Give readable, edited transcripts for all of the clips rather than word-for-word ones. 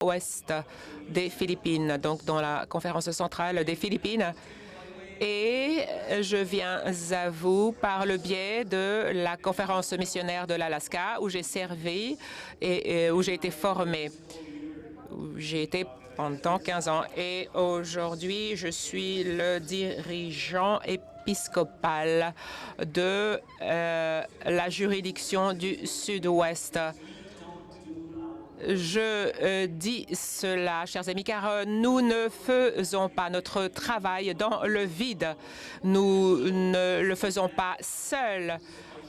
ouest des Philippines, donc dans la conférence centrale des Philippines. Et je viens à vous par le biais de la conférence missionnaire de l'Alaska où j'ai servi et où j'ai été formé. J'ai été pendant 15 ans et aujourd'hui, je suis le dirigeant épiscopal de la juridiction du Sud-Ouest. Je dis cela, chers amis, car nous ne faisons pas notre travail dans le vide. Nous ne le faisons pas seuls.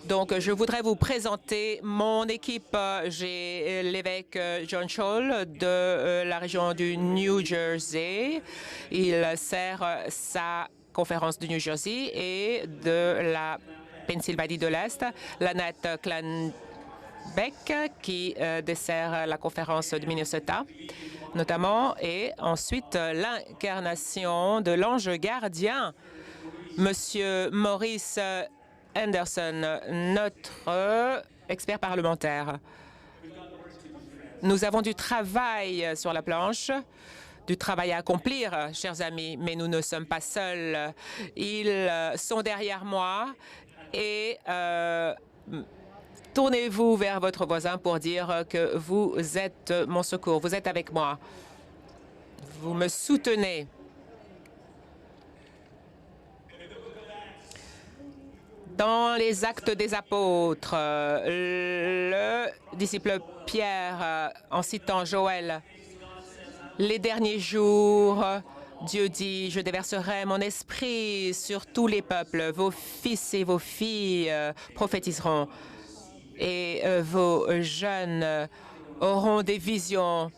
Donc, je voudrais vous présenter mon équipe. J'ai l'évêque John Scholl de la région du New Jersey. Il sert sa conférence du New Jersey et de la Pennsylvanie de l'Est. Lynette Beck, qui dessert la conférence du Minnesota, notamment, et ensuite l'incarnation de l'ange gardien, Monsieur Maurice Anderson, notre expert parlementaire. Nous avons du travail sur la planche, du travail à accomplir, chers amis, mais nous ne sommes pas seuls. Ils sont derrière moi et tournez-vous vers votre voisin pour dire que vous êtes mon secours, vous êtes avec moi. Vous me soutenez. Dans les Actes des Apôtres, le disciple Pierre, en citant Joël, « Les derniers jours, Dieu dit, je déverserai mon esprit sur tous les peuples. Vos fils et vos filles prophétiseront. Et vos jeunes auront des visions.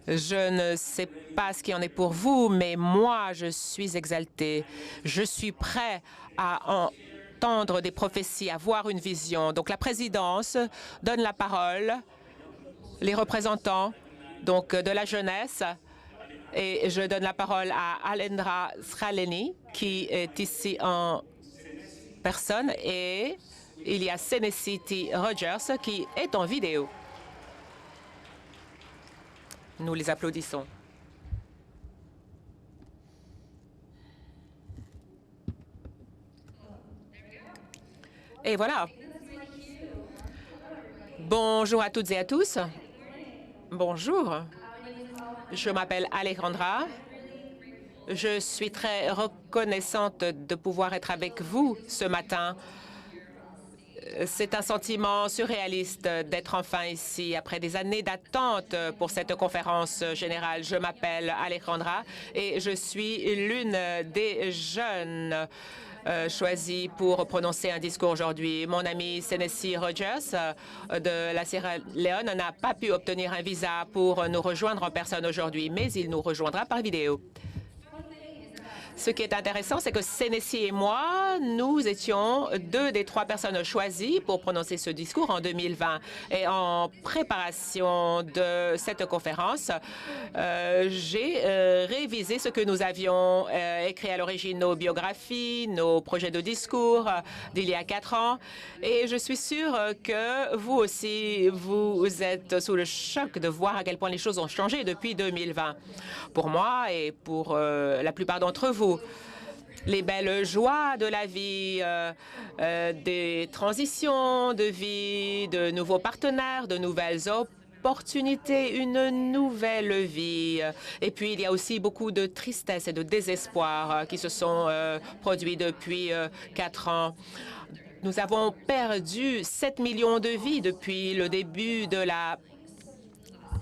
Je ne sais pas ce qui en est pour vous, mais moi, je suis exalté. Je suis prêt à entendre des prophéties, à voir une vision. Donc, la présidence donne la parole, les représentants donc, de la jeunesse, et je donne la parole à Alendra Sraleni, qui est ici en personne, et il y a Senecity Rogers qui est en vidéo. Nous les applaudissons. Et voilà. Bonjour à toutes et à tous. Bonjour. Je m'appelle Alejandra. Je suis très reconnaissante de pouvoir être avec vous ce matin. C'est un sentiment surréaliste d'être enfin ici après des années d'attente pour cette conférence générale. Je m'appelle Alejandra et je suis l'une des jeunes choisis pour prononcer un discours aujourd'hui. Mon ami Senesi Rogers de la Sierra Leone n'a pas pu obtenir un visa pour nous rejoindre en personne aujourd'hui, mais il nous rejoindra par vidéo. Ce qui est intéressant, c'est que Senesi et moi, nous étions deux des trois personnes choisies pour prononcer ce discours en 2020. Et en préparation de cette conférence, j'ai révisé ce que nous avions écrit à l'origine, nos biographies, nos projets de discours d'il y a 4 ans. Et je suis sûre que vous aussi, vous êtes sous le choc de voir à quel point les choses ont changé depuis 2020. Pour moi et pour la plupart d'entre vous, les belles joies de la vie, des transitions de vie, de nouveaux partenaires, de nouvelles opportunités, une nouvelle vie. Et puis, il y a aussi beaucoup de tristesse et de désespoir qui se sont produits depuis 4 ans. Nous avons perdu 7 millions de vies depuis le début de la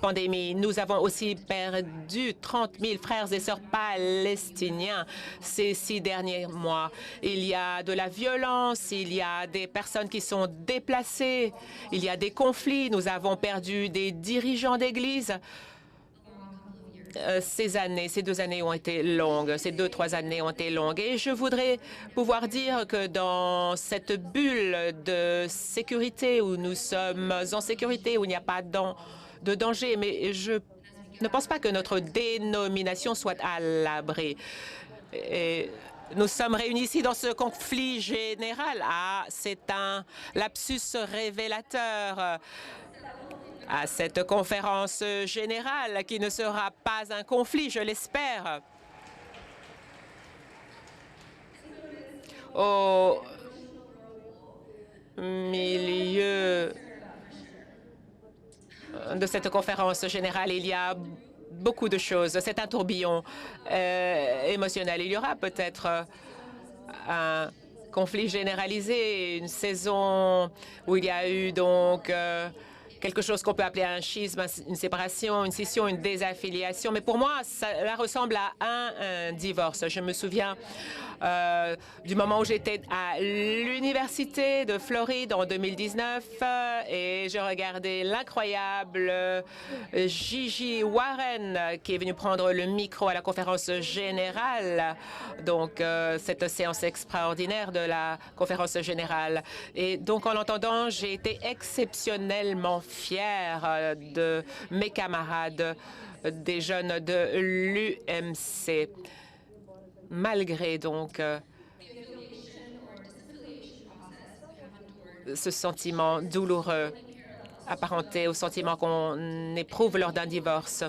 pandémie. Nous avons aussi perdu 30 000 frères et sœurs palestiniens ces 6 derniers mois. Il y a de la violence, il y a des personnes qui sont déplacées, il y a des conflits. Nous avons perdu des dirigeants d'église. Ces 2 années ont été longues, ces 2-3 années ont été longues. Et je voudrais pouvoir dire que dans cette bulle de sécurité où nous sommes en sécurité, où il n'y a pas de danger, mais je ne pense pas que notre dénomination soit à l'abri. Nous sommes réunis ici dans ce conflit général. Ah, c'est un lapsus révélateur. à cette conférence générale qui ne sera pas un conflit, je l'espère. Au milieu de cette conférence générale, il y a beaucoup de choses. C'est un tourbillon émotionnel. Il y aura peut-être un conflit généralisé, une saison où il y a eu donc quelque chose qu'on peut appeler un schisme, une séparation, une scission, une désaffiliation. Mais pour moi, ça ressemble à un divorce. Je me souviens du moment où j'étais à l'Université de Floride en 2019 et je regardais l'incroyable Gigi Warren qui est venu prendre le micro à la conférence générale, donc cette séance extraordinaire de la conférence générale. Et donc en l'entendant, j'ai été exceptionnellement fière de mes camarades, des jeunes de l'UMC. Malgré donc ce sentiment douloureux apparenté au sentiment qu'on éprouve lors d'un divorce.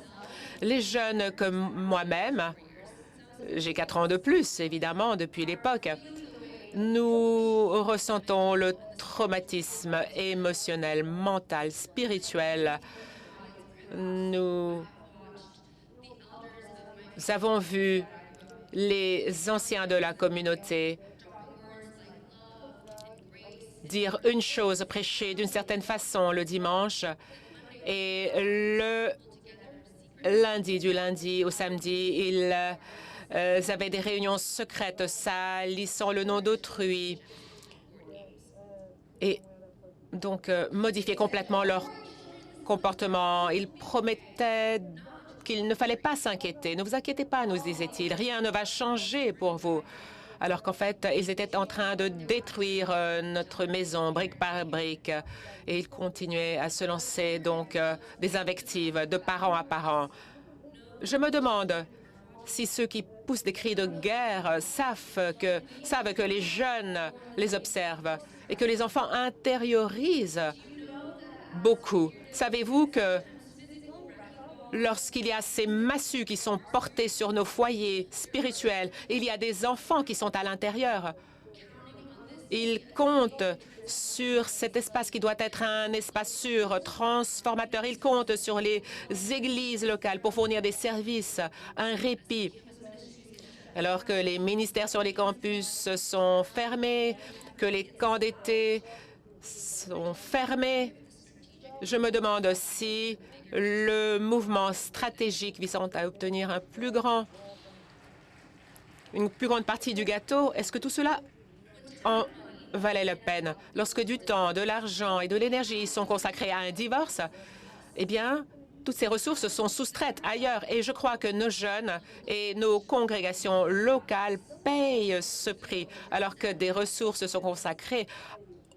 Les jeunes comme moi-même, j'ai 4 ans de plus, évidemment, depuis l'époque, nous ressentons le traumatisme émotionnel, mental, spirituel. Nous avons vu les anciens de la communauté dire une chose, prêcher d'une certaine façon le dimanche, et le lundi, du lundi au samedi, ils avaient des réunions secrètes, salissant le nom d'autrui, et donc modifier complètement leur comportement. Ils promettaient qu'il ne fallait pas s'inquiéter. Ne vous inquiétez pas, nous disait-il, rien ne va changer pour vous. Alors qu'en fait, ils étaient en train de détruire notre maison, brique par brique. Et ils continuaient à se lancer donc des invectives de parent à parent. Je me demande si ceux qui poussent des cris de guerre savent que les jeunes les observent et que les enfants intériorisent beaucoup. Savez-vous que lorsqu'il y a ces massues qui sont portées sur nos foyers spirituels, il y a des enfants qui sont à l'intérieur. Ils comptent sur cet espace qui doit être un espace sûr, transformateur. Ils comptent sur les églises locales pour fournir des services, un répit. Alors que les ministères sur les campus sont fermés, que les camps d'été sont fermés, je me demande si le mouvement stratégique visant à obtenir une plus grande partie du gâteau, est-ce que tout cela en valait la peine? Lorsque du temps, de l'argent et de l'énergie sont consacrés à un divorce, eh bien, toutes ces ressources sont soustraites ailleurs. Et je crois que nos jeunes et nos congrégations locales payent ce prix, alors que des ressources sont consacrées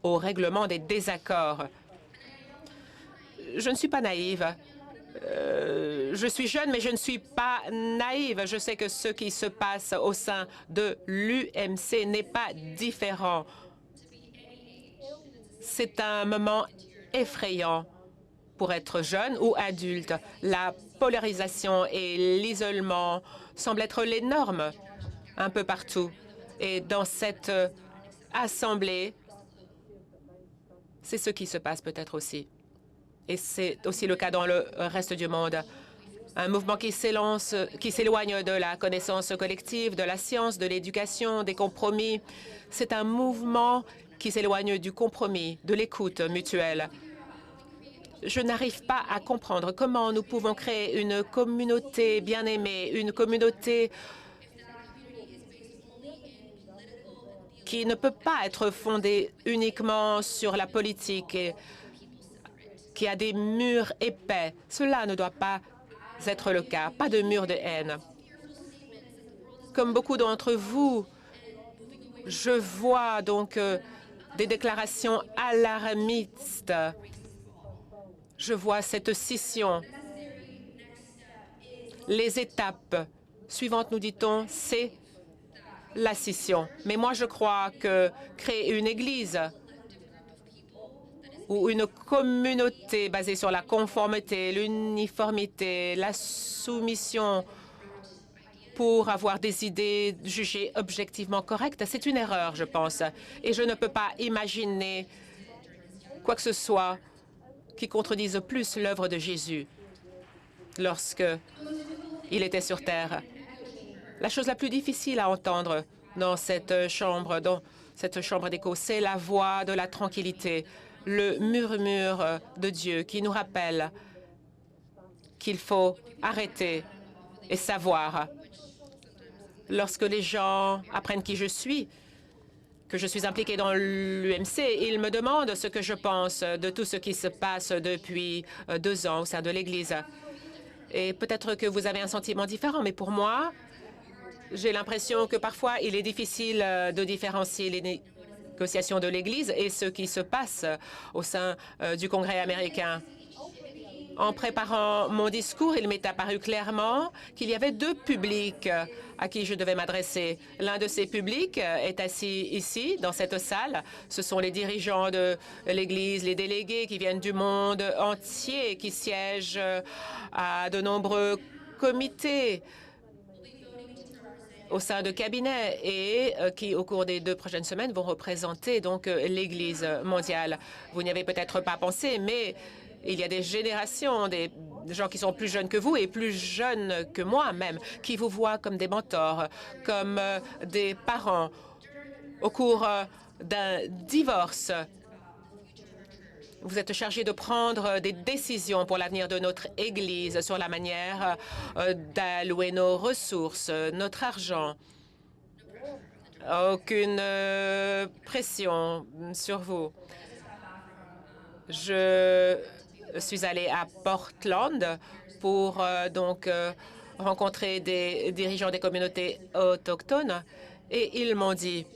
au règlement des désaccords. Je ne suis pas naïve. Je suis jeune, mais je ne suis pas naïve. Je sais que ce qui se passe au sein de l'UMC n'est pas différent. C'est un moment effrayant pour être jeune ou adulte. La polarisation et l'isolement semblent être les normes un peu partout. Et dans cette assemblée, c'est ce qui se passe peut-être aussi. Et c'est aussi le cas dans le reste du monde. Un mouvement qui s'éloigne de la connaissance collective, de la science, de l'éducation, des compromis. C'est un mouvement qui s'éloigne du compromis, de l'écoute mutuelle. Je n'arrive pas à comprendre comment nous pouvons créer une communauté bien-aimée, une communauté qui ne peut pas être fondée uniquement sur la politique et qui a des murs épais. Cela ne doit pas être le cas, pas de murs de haine. Comme beaucoup d'entre vous, je vois donc des déclarations alarmistes. Je vois cette scission. Les étapes suivantes, nous dit-on, c'est la scission. Mais moi, je crois que créer une Église ou une communauté basée sur la conformité, l'uniformité, la soumission pour avoir des idées jugées objectivement correctes, c'est une erreur, je pense. Et je ne peux pas imaginer quoi que ce soit qui contredise plus l'œuvre de Jésus lorsque il était sur terre. La chose la plus difficile à entendre dans cette chambre d'écho, c'est la voix de la tranquillité, le murmure de Dieu qui nous rappelle qu'il faut arrêter et savoir. Lorsque les gens apprennent qui je suis, que je suis impliqué dans l'UMC, ils me demandent ce que je pense de tout ce qui se passe depuis 2 ans au sein de l'Église. Et peut-être que vous avez un sentiment différent, mais pour moi, j'ai l'impression que parfois, il est difficile de différencier les négociations de l'Église et ce qui se passe au sein du Congrès américain. En préparant mon discours, il m'est apparu clairement qu'il y avait 2 publics à qui je devais m'adresser. L'un de ces publics est assis ici, dans cette salle. Ce sont les dirigeants de l'Église, les délégués qui viennent du monde entier, qui siègent à de nombreux comités au sein de cabinets et qui, au cours des 2 prochaines semaines, vont représenter donc l'Église mondiale. Vous n'y avez peut-être pas pensé, mais il y a des générations, des gens qui sont plus jeunes que vous et plus jeunes que moi même, qui vous voient comme des mentors, comme des parents. Au cours d'un divorce, vous êtes chargé de prendre des décisions pour l'avenir de notre Église sur la manière d'allouer nos ressources, notre argent. Aucune pression sur vous. Je suis allée à Portland pour rencontrer des dirigeants des communautés autochtones et ils m'ont dit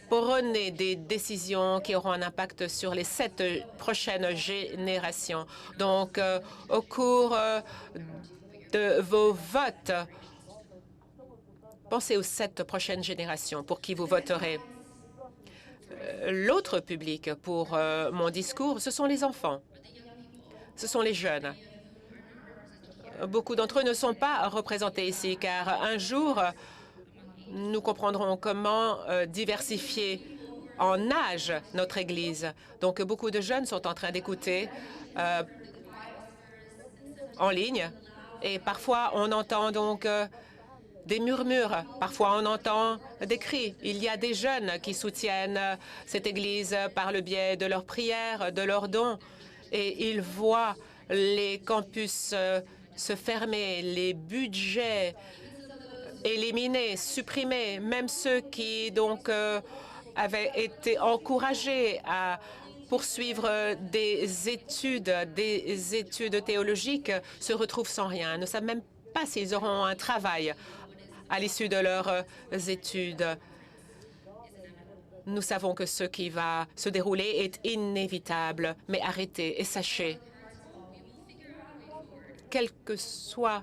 prenez des décisions qui auront un impact sur les 7 prochaines générations. Donc, au cours de vos votes, pensez aux 7 prochaines générations pour qui vous voterez. L'autre public pour mon discours, ce sont les enfants. Ce sont les jeunes. Beaucoup d'entre eux ne sont pas représentés ici, car un jour, nous comprendrons comment diversifier en âge notre Église. Donc, beaucoup de jeunes sont en train d'écouter en ligne et parfois, on entend donc des murmures. Parfois, on entend des cris. Il y a des jeunes qui soutiennent cette Église par le biais de leurs prières, de leurs dons, et ils voient les campus se fermer, les budgets éliminés, supprimés, même ceux qui donc avaient été encouragés à poursuivre des études théologiques se retrouvent sans rien, ne savent même pas s'ils auront un travail à l'issue de leurs études. Nous savons que ce qui va se dérouler est inévitable, mais arrêtez et sachez, quel que soit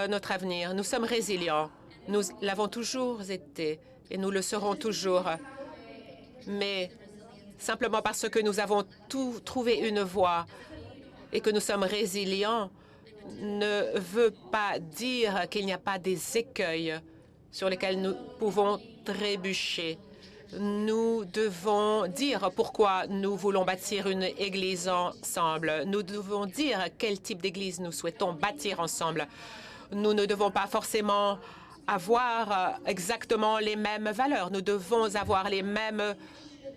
notre avenir, nous sommes résilients. Nous l'avons toujours été et nous le serons toujours. Mais simplement parce que nous avons trouvé une voie et que nous sommes résilients ne veut pas dire qu'il n'y a pas des écueils sur lesquels nous pouvons trébucher. Nous devons dire pourquoi nous voulons bâtir une Église ensemble. Nous devons dire quel type d'Église nous souhaitons bâtir ensemble. Nous ne devons pas forcément avoir exactement les mêmes valeurs. Nous devons avoir les mêmes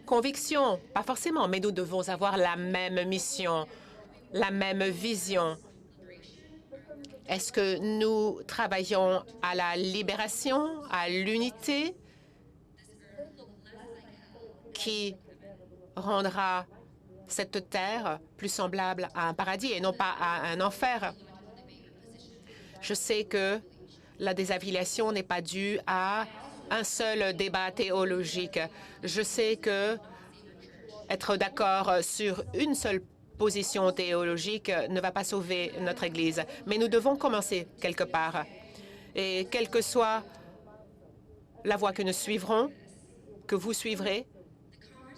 convictions, pas forcément, mais nous devons avoir la même mission, la même vision. Est-ce que nous travaillons à la libération, à l'unité qui rendra cette terre plus semblable à un paradis et non pas à un enfer? Je sais que la désaffiliation n'est pas due à un seul débat théologique. Je sais que être d'accord sur une seule position théologique ne va pas sauver notre Église. Mais nous devons commencer quelque part. Et quelle que soit la voie que nous suivrons, que vous suivrez,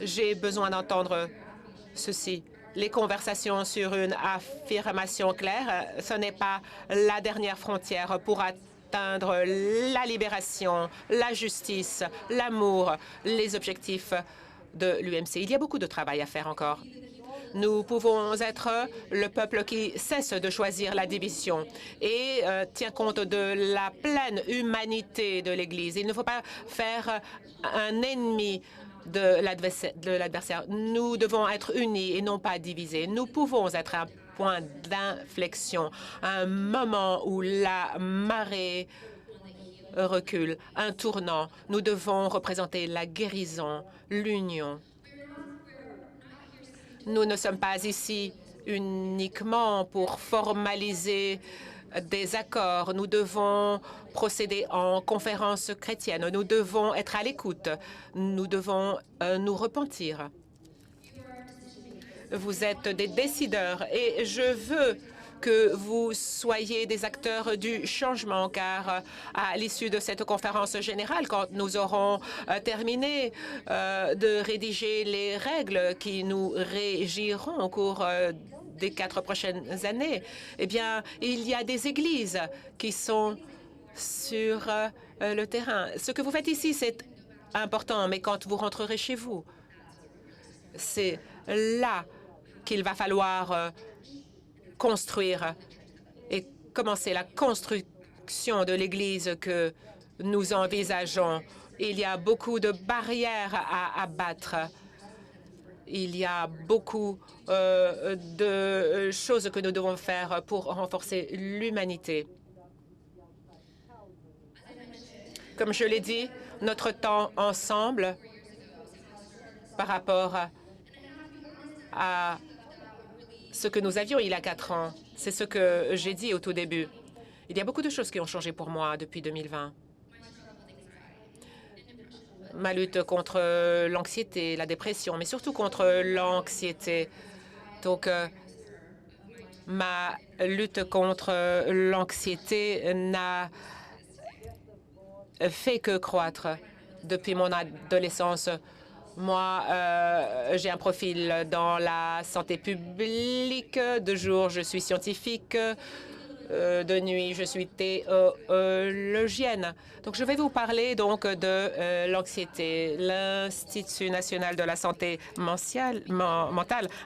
J'ai besoin d'entendre ceci. Les conversations sur une affirmation claire, ce n'est pas la dernière frontière pour atteindre la libération, la justice, l'amour, les objectifs de l'UMC. Il y a beaucoup de travail à faire encore. Nous pouvons être le peuple qui cesse de choisir la division et tient compte de la pleine humanité de l'Église. Il ne faut pas faire un ennemi de l'adversaire. Nous devons être unis et non pas divisés. Nous pouvons être un point d'inflexion, un moment où la marée recule, un tournant. Nous devons représenter la guérison, l'union. Nous ne sommes pas ici uniquement pour formaliser des accords. Nous devons procéder en conférence chrétienne. Nous devons être à l'écoute. Nous devons nous repentir. Vous êtes des décideurs et je veux que vous soyez des acteurs du changement, car à l'issue de cette conférence générale, quand nous aurons terminé de rédiger les règles qui nous régiront au cours des 4 prochaines années, eh bien, il y a des églises qui sont sur le terrain. Ce que vous faites ici, c'est important, mais quand vous rentrerez chez vous, c'est là qu'il va falloir construire et commencer la construction de l'Église que nous envisageons. Il y a beaucoup de barrières à abattre. Il y a beaucoup de choses que nous devons faire pour renforcer l'humanité. Comme je l'ai dit, notre temps ensemble par rapport à ce que nous avions il y a 4 ans. C'est ce que j'ai dit au tout début. Il y a beaucoup de choses qui ont changé pour moi depuis 2020. Ma lutte contre l'anxiété, la dépression, mais surtout contre l'anxiété. Donc, ma lutte contre l'anxiété n'a fait que croître depuis mon adolescence. Moi, j'ai un profil dans la santé publique. De jour, je suis scientifique. De nuit, je suis théologienne. Donc, je vais vous parler donc de l'anxiété. L'Institut national de la santé mentale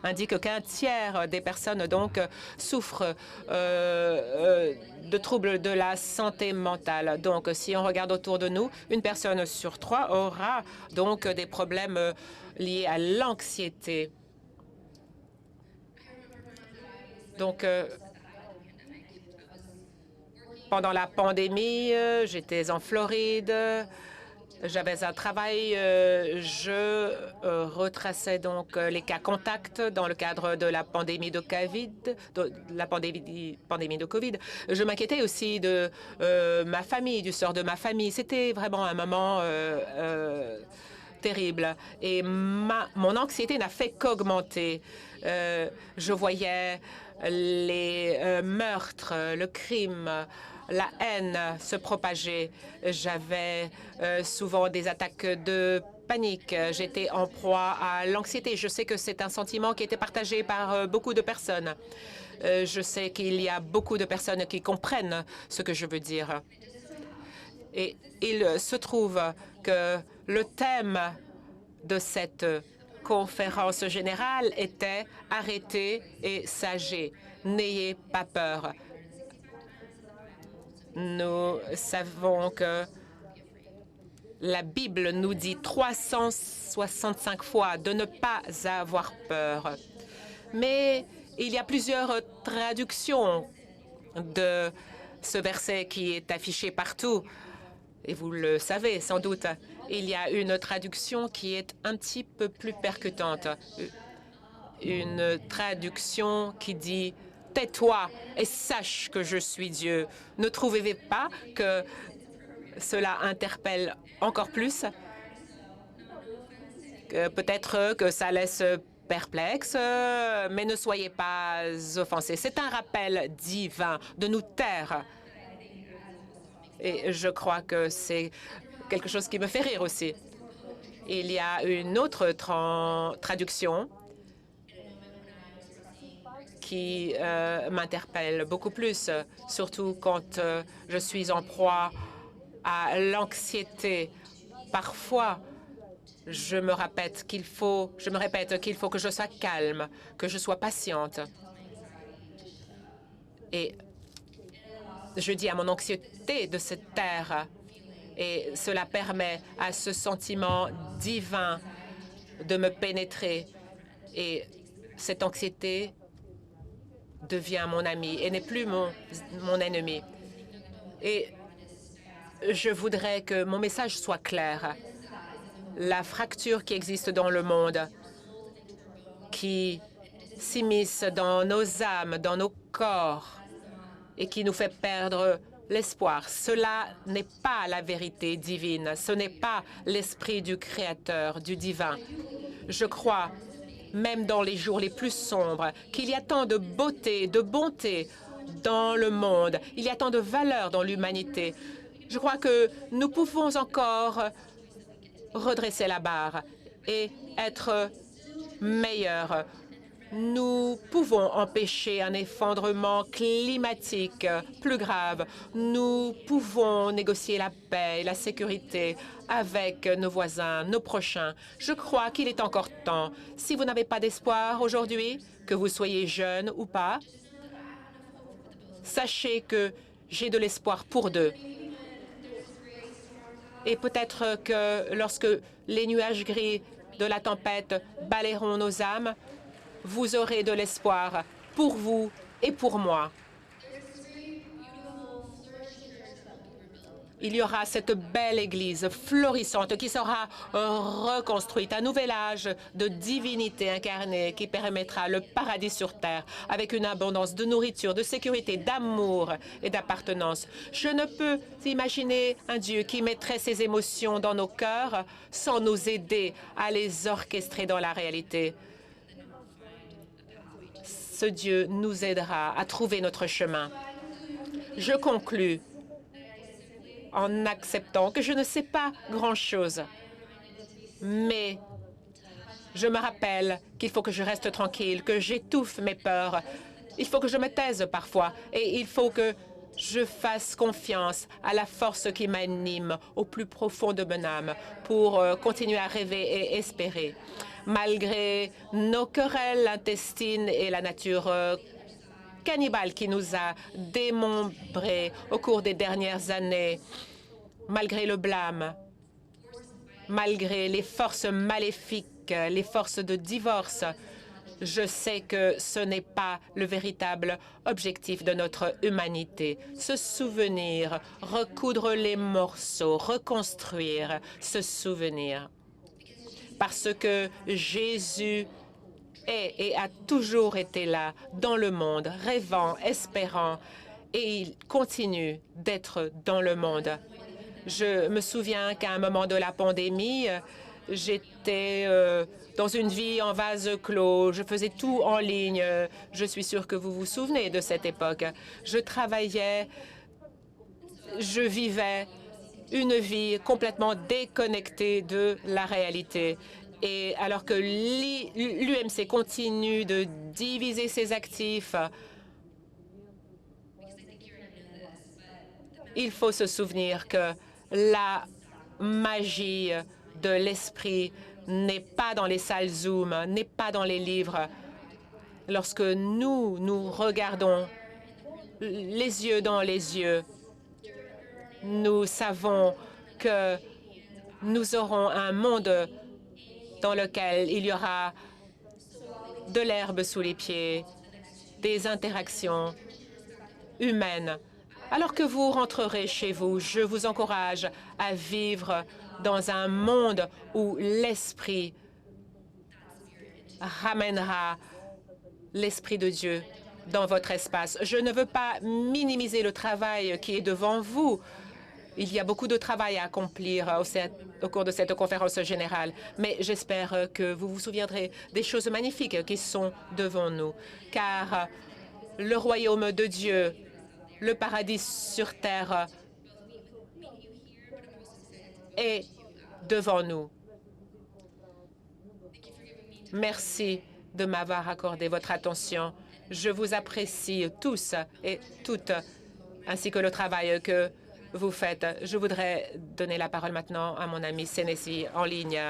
indique qu'un tiers des personnes donc souffrent de troubles de la santé mentale. Donc, si on regarde autour de nous, une personne sur 3 aura donc des problèmes liés à l'anxiété. Donc, pendant la pandémie, j'étais en Floride. J'avais un travail. Je retraçais donc les cas contacts dans le cadre de la pandémie de COVID. Pandémie de COVID. Je m'inquiétais aussi de ma famille, du sort de ma famille. C'était vraiment un moment terrible. Et mon anxiété n'a fait qu'augmenter. Je voyais les meurtres, le crime, la haine se propager. J'avais souvent des attaques de panique. J'étais en proie à l'anxiété. Je sais que c'est un sentiment qui était partagé par beaucoup de personnes. Je sais qu'il y a beaucoup de personnes qui comprennent ce que je veux dire. Et il se trouve que le thème de cette conférence générale était « Arrêtez et sagez, n'ayez pas peur ». Nous savons que la Bible nous dit 365 fois de ne pas avoir peur. Mais il y a plusieurs traductions de ce verset qui est affiché partout. Et vous le savez sans doute, il y a une traduction qui est un petit peu plus percutante. Une traduction qui dit « Tais-toi et sache que je suis Dieu ». Ne trouvez-vous pas que cela interpelle encore plus? Peut-être que ça laisse perplexe, mais ne soyez pas offensés. C'est un rappel divin de nous taire. Et je crois que c'est quelque chose qui me fait rire aussi. Il y a une autre traduction qui m'interpelle beaucoup plus, surtout quand je suis en proie à l'anxiété. Parfois, je me répète qu'il faut que je sois calme, que je sois patiente. Et je dis à mon anxiété de se taire. Et cela permet à ce sentiment divin de me pénétrer. Et cette anxiété devient mon ami et n'est plus mon ennemi. Et je voudrais que mon message soit clair. La fracture qui existe dans le monde, qui s'immisce dans nos âmes, dans nos corps, et qui nous fait perdre l'espoir. Cela n'est pas la vérité divine, ce n'est pas l'esprit du Créateur, du divin. Je crois, même dans les jours les plus sombres, qu'il y a tant de beauté, de bonté dans le monde, il y a tant de valeur dans l'humanité. Je crois que nous pouvons encore redresser la barre et être meilleurs. Nous pouvons empêcher un effondrement climatique plus grave. Nous pouvons négocier la paix et la sécurité avec nos voisins, nos prochains. Je crois qu'il est encore temps. Si vous n'avez pas d'espoir aujourd'hui, que vous soyez jeune ou pas, sachez que j'ai de l'espoir pour d'eux. Et peut-être que lorsque les nuages gris de la tempête balayeront nos âmes, vous aurez de l'espoir pour vous et pour moi. Il y aura cette belle Église florissante qui sera reconstruite, un nouvel âge de divinité incarnée qui permettra le paradis sur terre avec une abondance de nourriture, de sécurité, d'amour et d'appartenance. Je ne peux imaginer un Dieu qui mettrait ses émotions dans nos cœurs sans nous aider à les orchestrer dans la réalité. Ce Dieu nous aidera à trouver notre chemin. Je conclus en acceptant que je ne sais pas grand-chose, mais je me rappelle qu'il faut que je reste tranquille, que j'étouffe mes peurs. Il faut que je me taise parfois et il faut que je fasse confiance à la force qui m'anime au plus profond de mon âme pour continuer à rêver et espérer. Malgré nos querelles intestines et la nature cannibale qui nous a démembrés au cours des dernières années, malgré le blâme, malgré les forces maléfiques, les forces de divorce, je sais que ce n'est pas le véritable objectif de notre humanité. Se souvenir, recoudre les morceaux, reconstruire, se souvenir. Parce que Jésus est et a toujours été là, dans le monde, rêvant, espérant, et il continue d'être dans le monde. Je me souviens qu'à un moment de la pandémie, j'étais dans une vie en vase clos. Je faisais tout en ligne. Je suis sûre que vous vous souvenez de cette époque. Je travaillais, je vivais une vie complètement déconnectée de la réalité. Et alors que l'UMC continue de diviser ses actifs, il faut se souvenir que la magie de l'esprit n'est pas dans les salles Zoom, n'est pas dans les livres. Lorsque nous regardons les yeux dans les yeux, nous savons que nous aurons un monde dans lequel il y aura de l'herbe sous les pieds, des interactions humaines. Alors que vous rentrerez chez vous, je vous encourage à vivre dans un monde où l'Esprit ramènera l'Esprit de Dieu dans votre espace. Je ne veux pas minimiser le travail qui est devant vous. Il y a beaucoup de travail à accomplir au cours de cette conférence générale, mais j'espère que vous vous souviendrez des choses magnifiques qui sont devant nous, car le royaume de Dieu, le paradis sur terre est devant nous. Merci de m'avoir accordé votre attention. Je vous apprécie tous et toutes, ainsi que le travail que vous faites. Je voudrais donner la parole maintenant à mon ami Sénessi en ligne.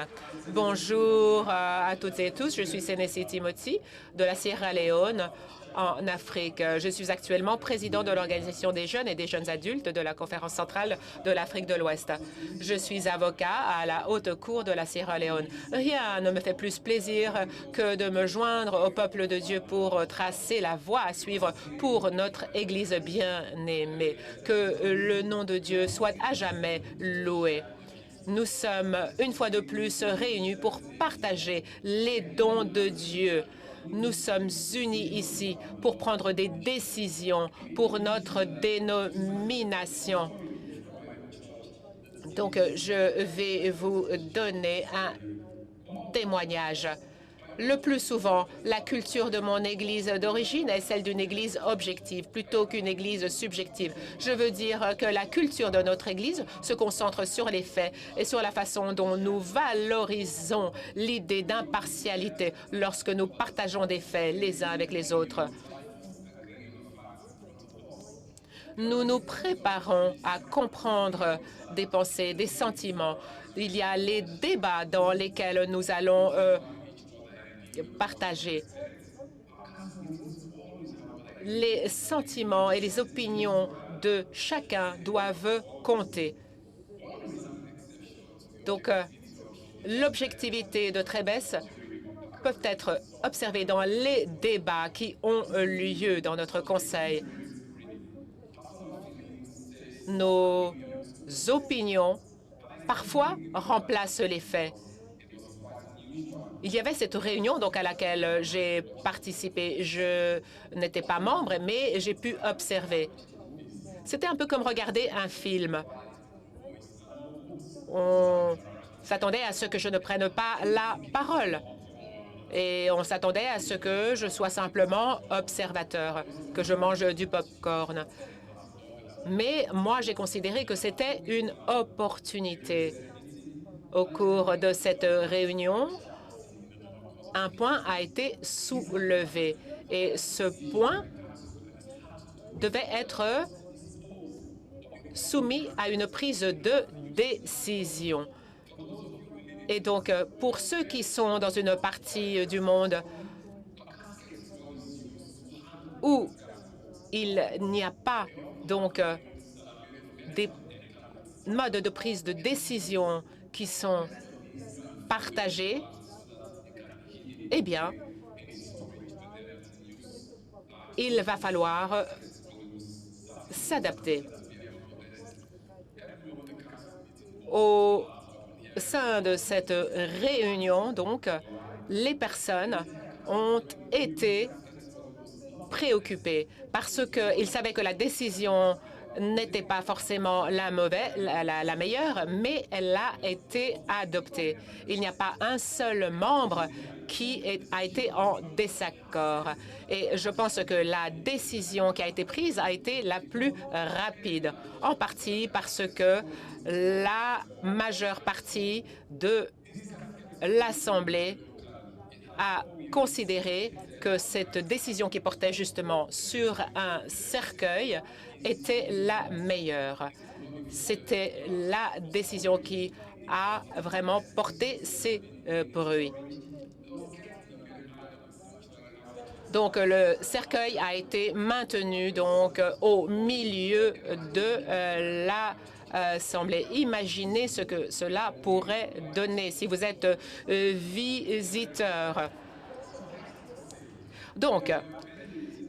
Bonjour à toutes et tous. Je suis Sénessi Timothy de la Sierra Leone en Afrique. Je suis actuellement président de l'Organisation des jeunes et des jeunes adultes de la Conférence centrale de l'Afrique de l'Ouest. Je suis avocat à la Haute Cour de la Sierra Leone. Rien ne me fait plus plaisir que de me joindre au peuple de Dieu pour tracer la voie à suivre pour notre Église bien-aimée. Que le nom de Dieu soit à jamais loué. Nous sommes une fois de plus réunis pour partager les dons de Dieu. Nous sommes unis ici pour prendre des décisions pour notre dénomination. Donc, je vais vous donner un témoignage. Le plus souvent, la culture de mon Église d'origine est celle d'une Église objective plutôt qu'une Église subjective. Je veux dire que la culture de notre Église se concentre sur les faits et sur la façon dont nous valorisons l'idée d'impartialité lorsque nous partageons des faits les uns avec les autres. Nous nous préparons à comprendre des pensées, des sentiments. Il y a les débats dans lesquels nous allons partager. Les sentiments et les opinions de chacun doivent compter. Donc, l'objectivité de Trébès peuvent être observées dans les débats qui ont lieu dans notre Conseil. Nos opinions, parfois, remplacent les faits. Il y avait cette réunion donc à laquelle j'ai participé. Je n'étais pas membre, mais j'ai pu observer. C'était un peu comme regarder un film. On s'attendait à ce que je ne prenne pas la parole. Et on s'attendait à ce que je sois simplement observateur, que je mange du pop-corn. Mais moi, j'ai considéré que c'était une opportunité. Au cours de cette réunion, un point a été soulevé et ce point devait être soumis à une prise de décision. Et donc, pour ceux qui sont dans une partie du monde où il n'y a pas donc des modes de prise de décision qui sont partagés, eh bien, il va falloir s'adapter. Au sein de cette réunion, donc, les personnes ont été préoccupées parce qu'ils savaient que la décision n'était pas forcément la meilleure, mais elle a été adoptée. Il n'y a pas un seul membre qui a été en désaccord. Et je pense que la décision qui a été prise a été la plus rapide, en partie parce que la majeure partie de l'Assemblée a considéré que cette décision qui portait justement sur un cercueil était la meilleure. C'était la décision qui a vraiment porté ses fruits. Donc, le cercueil a été maintenu donc au milieu de l'Assemblée. Imaginez ce que cela pourrait donner si vous êtes visiteur. Donc,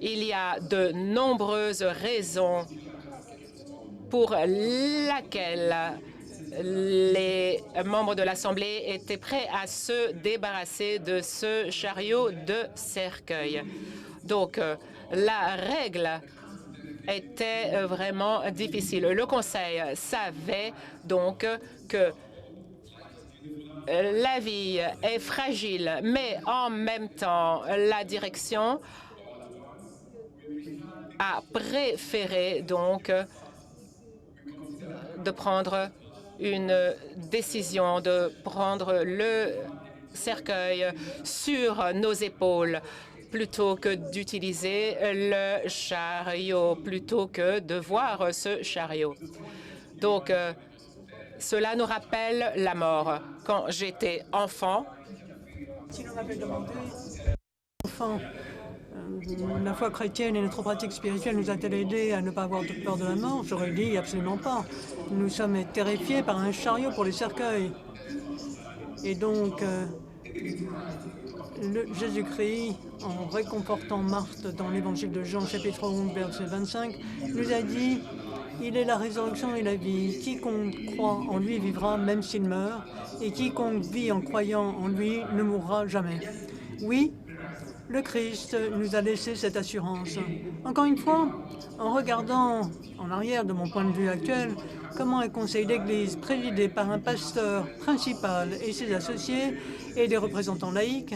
il y a de nombreuses raisons pour lesquelles les membres de l'Assemblée étaient prêts à se débarrasser de ce chariot de cercueil. Donc, la règle était vraiment difficile. Le Conseil savait donc que la vie est fragile, mais en même temps, la direction a préféré donc de prendre une décision, de prendre le cercueil sur nos épaules plutôt que d'utiliser le chariot, plutôt que de voir ce chariot. Donc, cela nous rappelle la mort. Quand j'étais enfant, Si l'on m'avait demandé, enfant, la foi chrétienne et notre pratique spirituelle nous a-t-elle aidé à ne pas avoir peur de la mort? J'aurais dit absolument pas. Nous sommes terrifiés par un chariot pour les cercueils. Et donc, Jésus-Christ, en réconfortant Marthe dans l'évangile de Jean, chapitre 11, verset 25, nous a dit « Il est la résurrection et la vie. Quiconque croit en lui vivra, même s'il meurt, et quiconque vit en croyant en lui ne mourra jamais. » Oui, le Christ nous a laissé cette assurance. Encore une fois, en regardant en arrière de mon point de vue actuel, comment un conseil d'église présidé par un pasteur principal et ses associés et des représentants laïcs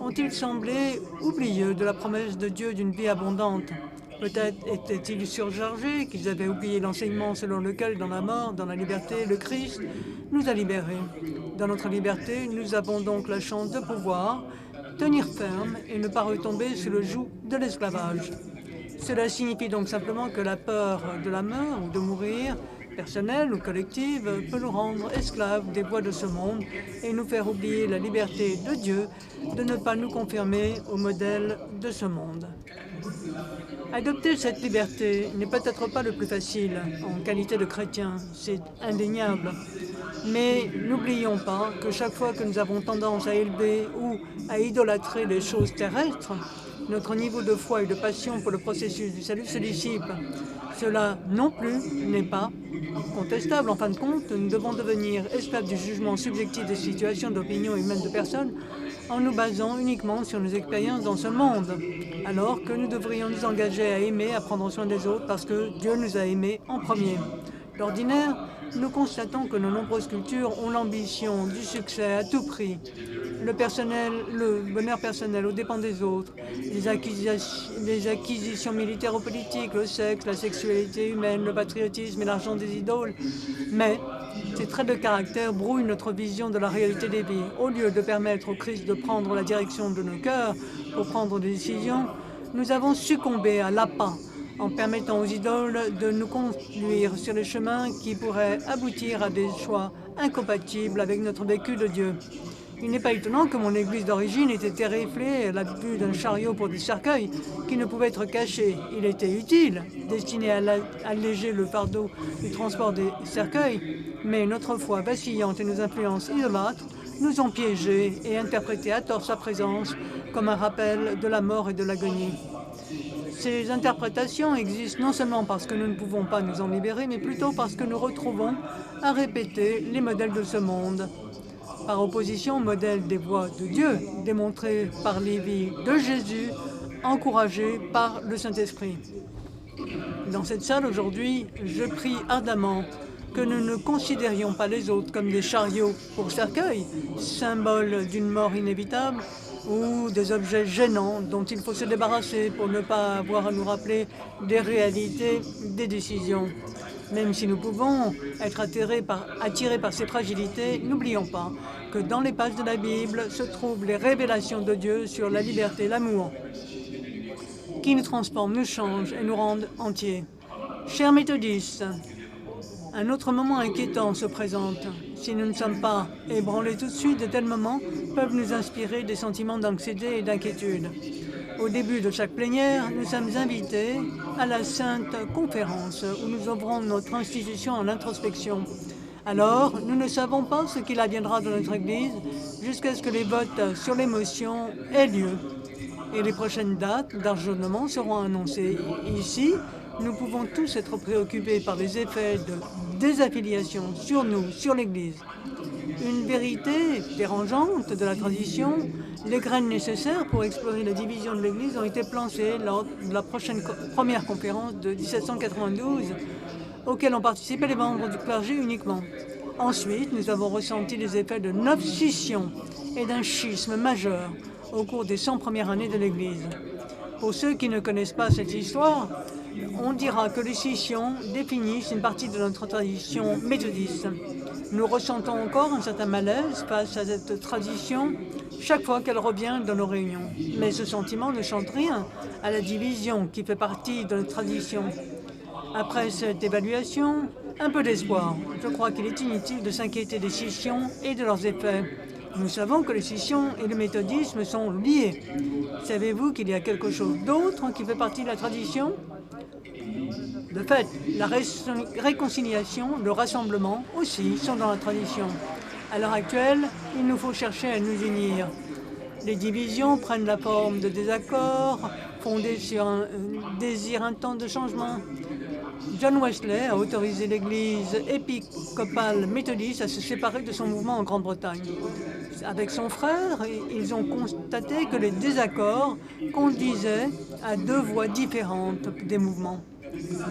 ont-ils semblé oublieux de la promesse de Dieu d'une vie abondante? Peut-être étaient-ils surchargés, qu'ils avaient oublié l'enseignement selon lequel, dans la mort, dans la liberté, le Christ nous a libérés. Dans notre liberté, nous avons donc la chance de pouvoir tenir ferme et ne pas retomber sous le joug de l'esclavage. Cela signifie donc simplement que la peur de la mort ou de mourir, personnelle ou collective, peut nous rendre esclaves des voies de ce monde et nous faire oublier la liberté de Dieu de ne pas nous conformer au modèle de ce monde. Adopter cette liberté n'est peut-être pas le plus facile en qualité de chrétien, c'est indéniable. Mais n'oublions pas que chaque fois que nous avons tendance à élever ou à idolâtrer les choses terrestres, notre niveau de foi et de passion pour le processus du salut se dissipe. Cela non plus n'est pas contestable. En fin de compte, nous devons devenir esclaves du jugement subjectif des situations, d'opinions et même de personnes en nous basant uniquement sur nos expériences dans ce monde, alors que nous devrions nous engager à aimer, à prendre soin des autres, parce que Dieu nous a aimés en premier. D'ordinaire, nous constatons que nos nombreuses cultures ont l'ambition du succès à tout prix. Le bonheur personnel aux dépens des autres, les acquisitions militaires ou politiques, le sexe, la sexualité humaine, le patriotisme et l'argent des idoles. Mais ces traits de caractère brouillent notre vision de la réalité des vies. Au lieu de permettre au Christ de prendre la direction de nos cœurs pour prendre des décisions, nous avons succombé à l'appât en permettant aux idoles de nous conduire sur les chemins qui pourraient aboutir à des choix incompatibles avec notre vécu de Dieu. Il n'est pas étonnant que mon église d'origine ait été terrifiée à la vue d'un chariot pour des cercueils qui ne pouvait être caché. Il était utile, destiné à alléger le fardeau du transport des cercueils, mais notre foi vacillante et nos influences idolâtres nous ont piégés et interprété à tort sa présence comme un rappel de la mort et de l'agonie. Ces interprétations existent non seulement parce que nous ne pouvons pas nous en libérer, mais plutôt parce que nous retrouvons à répéter les modèles de ce monde, par opposition au modèle des voies de Dieu, démontré par les vies de Jésus, encouragées par le Saint-Esprit. Dans cette salle aujourd'hui, je prie ardemment que nous ne considérions pas les autres comme des chariots pour cercueil, symboles d'une mort inévitable, ou des objets gênants dont il faut se débarrasser pour ne pas avoir à nous rappeler des réalités des décisions. Même si nous pouvons être attirés par ces fragilités, n'oublions pas que dans les pages de la Bible se trouvent les révélations de Dieu sur la liberté et l'amour, qui nous transforment, nous changent et nous rendent entiers. Chers méthodistes, un autre moment inquiétant se présente. Si nous ne sommes pas ébranlés tout de suite, de tels moments peuvent nous inspirer des sentiments d'anxiété et d'inquiétude. Au début de chaque plénière, nous sommes invités à la Sainte Conférence, où nous ouvrons notre institution en introspection. Alors, nous ne savons pas ce qu'il adviendra de notre Église jusqu'à ce que les votes sur l'émotion aient lieu. Et les prochaines dates d'ajournement seront annoncées. Ici, nous pouvons tous être préoccupés par les effets de désaffiliation sur nous, sur l'Église. Une vérité dérangeante de la tradition, les graines nécessaires pour explorer la division de l'Église ont été plantées lors de la première conférence de 1792, auquel ont participé les membres du clergé uniquement. Ensuite, nous avons ressenti les effets de 9 scissions et d'un schisme majeur au cours des 100 premières années de l'Église. Pour ceux qui ne connaissent pas cette histoire, on dira que les scissions définissent une partie de notre tradition méthodiste. Nous ressentons encore un certain malaise face à cette tradition chaque fois qu'elle revient dans nos réunions. Mais ce sentiment ne change rien à la division qui fait partie de notre tradition. Après cette évaluation, un peu d'espoir. Je crois qu'il est inutile de s'inquiéter des scissions et de leurs effets. Nous savons que les scissions et le méthodisme sont liés. Savez-vous qu'il y a quelque chose d'autre qui fait partie de la tradition? De fait, la réconciliation, le rassemblement aussi sont dans la tradition. À l'heure actuelle, il nous faut chercher à nous unir. Les divisions prennent la forme de désaccords fondés sur un désir intense de changement. John Wesley a autorisé l'Église épiscopale méthodiste à se séparer de son mouvement en Grande-Bretagne. Avec son frère, ils ont constaté que les désaccords conduisaient à deux voies différentes des mouvements.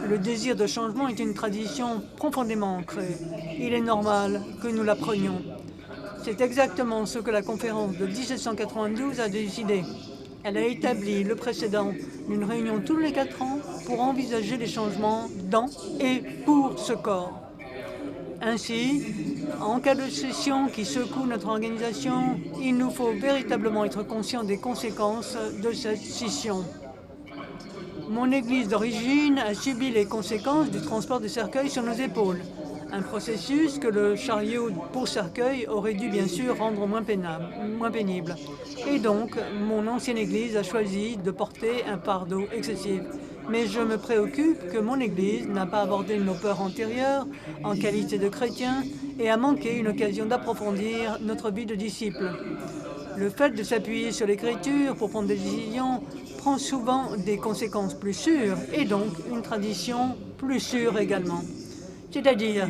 Le désir de changement est une tradition profondément ancrée. Il est normal que nous la prenions. C'est exactement ce que la conférence de 1792 a décidé. Elle a établi le précédent d'une réunion tous les 4 ans pour envisager les changements dans et pour ce corps. Ainsi, en cas de scission qui secoue notre organisation, il nous faut véritablement être conscients des conséquences de cette scission. Mon église d'origine a subi les conséquences du transport des cercueils sur nos épaules. Un processus que le chariot pour cercueil aurait dû bien sûr rendre moins pénible. Et donc, mon ancienne église a choisi de porter un fardeau excessif. Mais je me préoccupe que mon église n'a pas abordé nos peurs antérieures en qualité de chrétien et a manqué une occasion d'approfondir notre vie de disciple. Le fait de s'appuyer sur l'écriture pour prendre des décisions prend souvent des conséquences plus sûres et donc une tradition plus sûre également. C'est-à-dire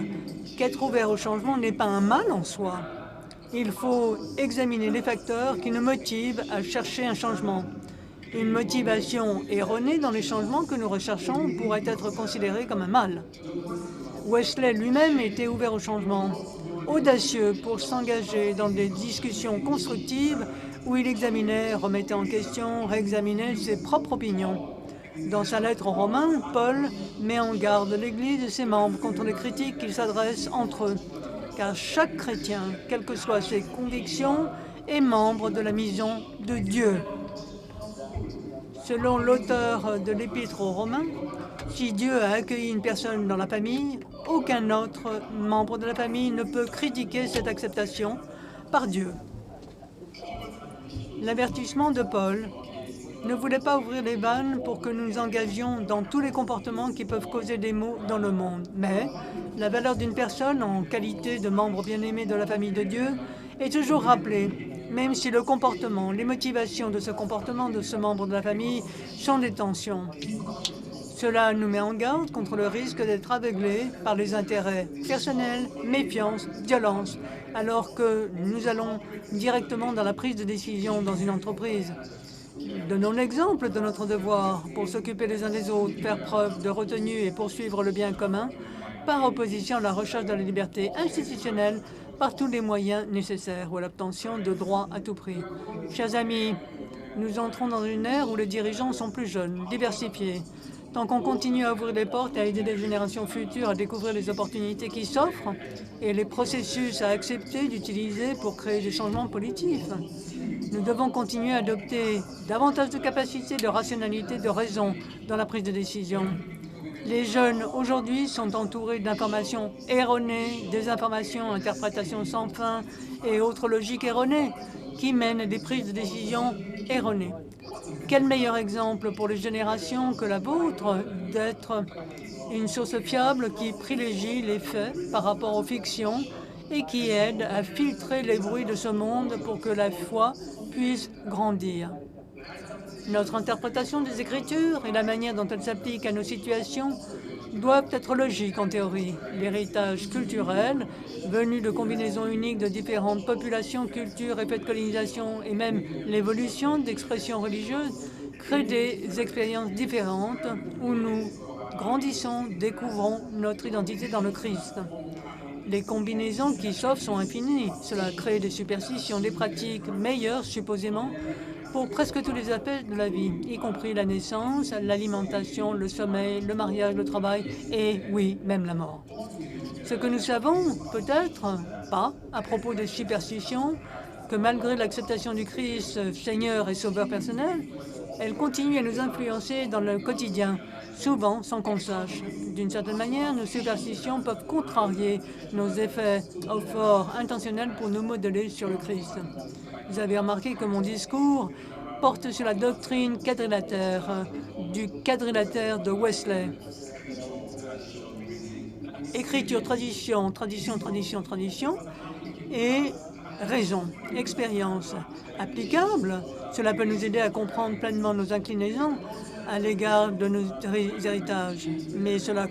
qu'être ouvert au changement n'est pas un mal en soi. Il faut examiner les facteurs qui nous motivent à chercher un changement. Une motivation erronée dans les changements que nous recherchons pourrait être considérée comme un mal. Wesley lui-même était ouvert au changement, audacieux pour s'engager dans des discussions constructives où il examinait, remettait en question, réexaminait ses propres opinions. Dans sa lettre aux Romains, Paul met en garde l'Église et ses membres contre les critiques qu'ils s'adressent entre eux, car chaque chrétien, quelles que soient ses convictions, est membre de la mission de Dieu. Selon l'auteur de l'Épître aux Romains, si Dieu a accueilli une personne dans la famille, aucun autre membre de la famille ne peut critiquer cette acceptation par Dieu. L'avertissement de Paul ne voulait pas ouvrir les vannes pour que nous nous engagions dans tous les comportements qui peuvent causer des maux dans le monde. Mais la valeur d'une personne en qualité de membre bien-aimé de la famille de Dieu est toujours rappelée, même si le comportement, les motivations de ce comportement de ce membre de la famille sont des tensions. Cela nous met en garde contre le risque d'être aveuglés par les intérêts personnels, méfiance, violence, alors que nous allons directement dans la prise de décision dans une entreprise. Donnons l'exemple de notre devoir pour s'occuper les uns des autres, faire preuve de retenue et poursuivre le bien commun, par opposition à la recherche de la liberté institutionnelle par tous les moyens nécessaires ou à l'obtention de droits à tout prix. Chers amis, nous entrons dans une ère où les dirigeants sont plus jeunes, diversifiés. Tant qu'on continue à ouvrir les portes et à aider les générations futures à découvrir les opportunités qui s'offrent et les processus à accepter d'utiliser pour créer des changements positifs, nous devons continuer à adopter davantage de capacités, de rationalité, de raison dans la prise de décision. Les jeunes aujourd'hui sont entourés d'informations erronées, désinformations, interprétations sans fin et autres logiques erronées qui mènent à des prises de décision erronées. Quel meilleur exemple pour les générations que la vôtre d'être une source fiable qui privilégie les faits par rapport aux fictions et qui aide à filtrer les bruits de ce monde pour que la foi puisse grandir. Notre interprétation des Écritures et la manière dont elles s'appliquent à nos situations doivent être logiques en théorie. L'héritage culturel, venu de combinaisons uniques de différentes populations, cultures, effets de colonisation et même l'évolution d'expressions religieuses, crée des expériences différentes où nous grandissons, découvrons notre identité dans le Christ. Les combinaisons qui s'offrent sont infinies. Cela crée des superstitions, des pratiques meilleures, supposément, pour presque tous les aspects de la vie, y compris la naissance, l'alimentation, le sommeil, le mariage, le travail et, oui, même la mort. Ce que nous savons, peut-être pas, à propos des superstitions, que malgré l'acceptation du Christ Seigneur et Sauveur personnel, elles continuent à nous influencer dans le quotidien, souvent sans qu'on le sache. D'une certaine manière, nos superstitions peuvent contrarier nos effets forts intentionnels pour nous modeler sur le Christ. Vous avez remarqué que mon discours porte sur la doctrine quadrilatère, du quadrilatère de Wesley. Écriture, tradition, tradition, tradition, tradition, et raison, expérience. Applicable, cela peut nous aider à comprendre pleinement nos inclinaisons à l'égard de nos héritages. Mais cela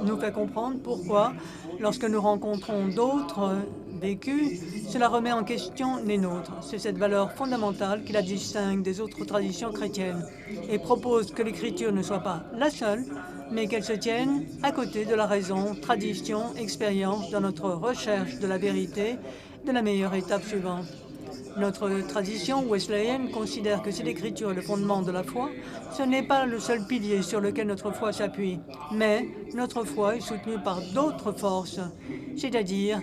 nous fait comprendre pourquoi, lorsque nous rencontrons d'autres vécus, cela remet en question les nôtres. C'est cette valeur fondamentale qui la distingue des autres traditions chrétiennes et propose que l'écriture ne soit pas la seule, mais qu'elle se tienne à côté de la raison, tradition, expérience dans notre recherche de la vérité de la meilleure étape suivante. Notre tradition wesleyenne considère que si l'écriture est le fondement de la foi, ce n'est pas le seul pilier sur lequel notre foi s'appuie, mais notre foi est soutenue par d'autres forces, c'est-à-dire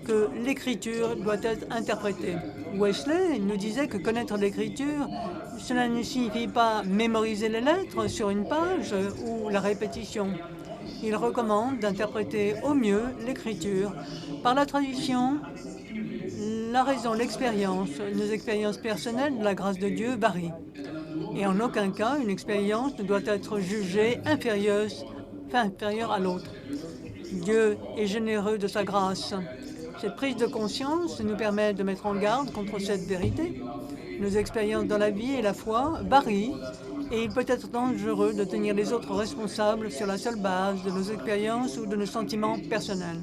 que l'écriture doit être interprétée. Wesley nous disait que connaître l'écriture, cela ne signifie pas mémoriser les lettres sur une page ou la répétition. Il recommande d'interpréter au mieux l'écriture par la tradition, la raison, l'expérience. Nos expériences personnelles de la grâce de Dieu varient. Et en aucun cas, une expérience ne doit être jugée inférieure à l'autre. Dieu est généreux de sa grâce. Cette prise de conscience nous permet de mettre en garde contre cette vérité. Nos expériences dans la vie et la foi varient et il peut être dangereux de tenir les autres responsables sur la seule base de nos expériences ou de nos sentiments personnels.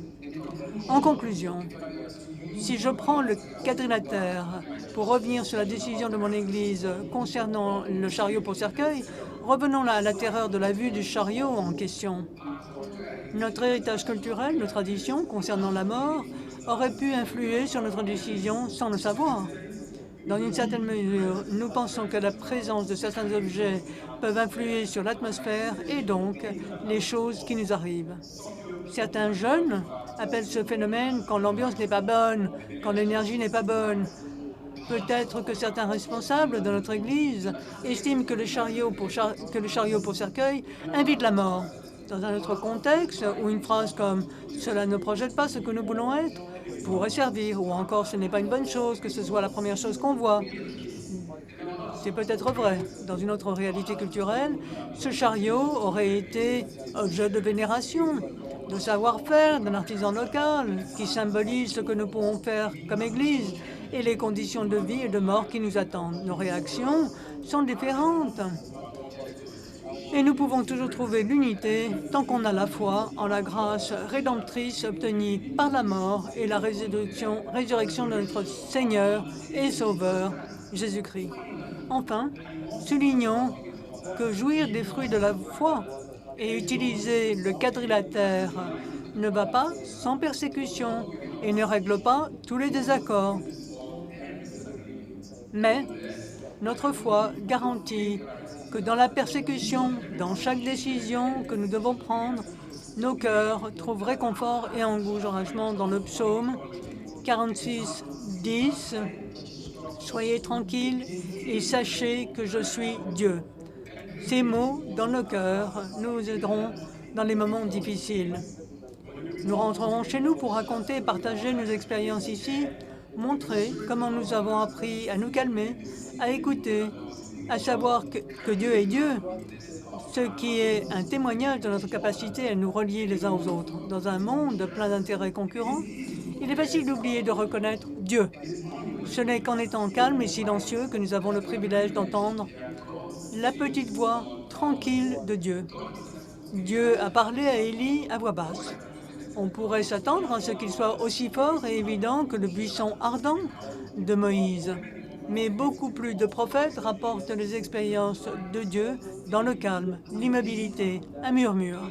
En conclusion, si je prends le quadrilatère pour revenir sur la décision de mon Église concernant le chariot pour cercueil, revenons là à la terreur de la vue du chariot en question. Notre héritage culturel, nos traditions concernant la mort, auraient pu influer sur notre décision sans le savoir. Dans une certaine mesure, nous pensons que la présence de certains objets peuvent influer sur l'atmosphère et donc les choses qui nous arrivent. Certains jeunes appellent ce phénomène quand l'ambiance n'est pas bonne, quand l'énergie n'est pas bonne. Peut-être que certains responsables de notre Église estiment que le chariot pour cercueil invite la mort. Dans un autre contexte, où une phrase comme « cela ne projette pas ce que nous voulons être » pourrait servir, ou encore « ce n'est pas une bonne chose que ce soit la première chose qu'on voit ». C'est peut-être vrai. Dans une autre réalité culturelle, ce chariot aurait été objet de vénération, de savoir-faire d'un artisan local qui symbolise ce que nous pouvons faire comme Église et les conditions de vie et de mort qui nous attendent. Nos réactions sont différentes. Et nous pouvons toujours trouver l'unité tant qu'on a la foi en la grâce rédemptrice obtenue par la mort et la résurrection de notre Seigneur et Sauveur, Jésus-Christ. Enfin, soulignons que jouir des fruits de la foi et utiliser le quadrilatère ne va pas sans persécution et ne règle pas tous les désaccords. Mais notre foi garantit que dans la persécution, dans chaque décision que nous devons prendre, nos cœurs trouvent réconfort et encouragement dans le psaume 46, 10. « Soyez tranquilles et sachez que je suis Dieu ». Ces mots, dans nos cœurs, nous aideront dans les moments difficiles. Nous rentrerons chez nous pour raconter et partager nos expériences ici, montrer comment nous avons appris à nous calmer, à écouter, à savoir que Dieu est Dieu, ce qui est un témoignage de notre capacité à nous relier les uns aux autres. Dans un monde plein d'intérêts concurrents, il est facile d'oublier de reconnaître Dieu. Ce n'est qu'en étant calme et silencieux que nous avons le privilège d'entendre la petite voix tranquille de Dieu. Dieu a parlé à Élie à voix basse. On pourrait s'attendre à ce qu'il soit aussi fort et évident que le buisson ardent de Moïse. Mais beaucoup plus de prophètes rapportent les expériences de Dieu dans le calme, l'immobilité, un murmure.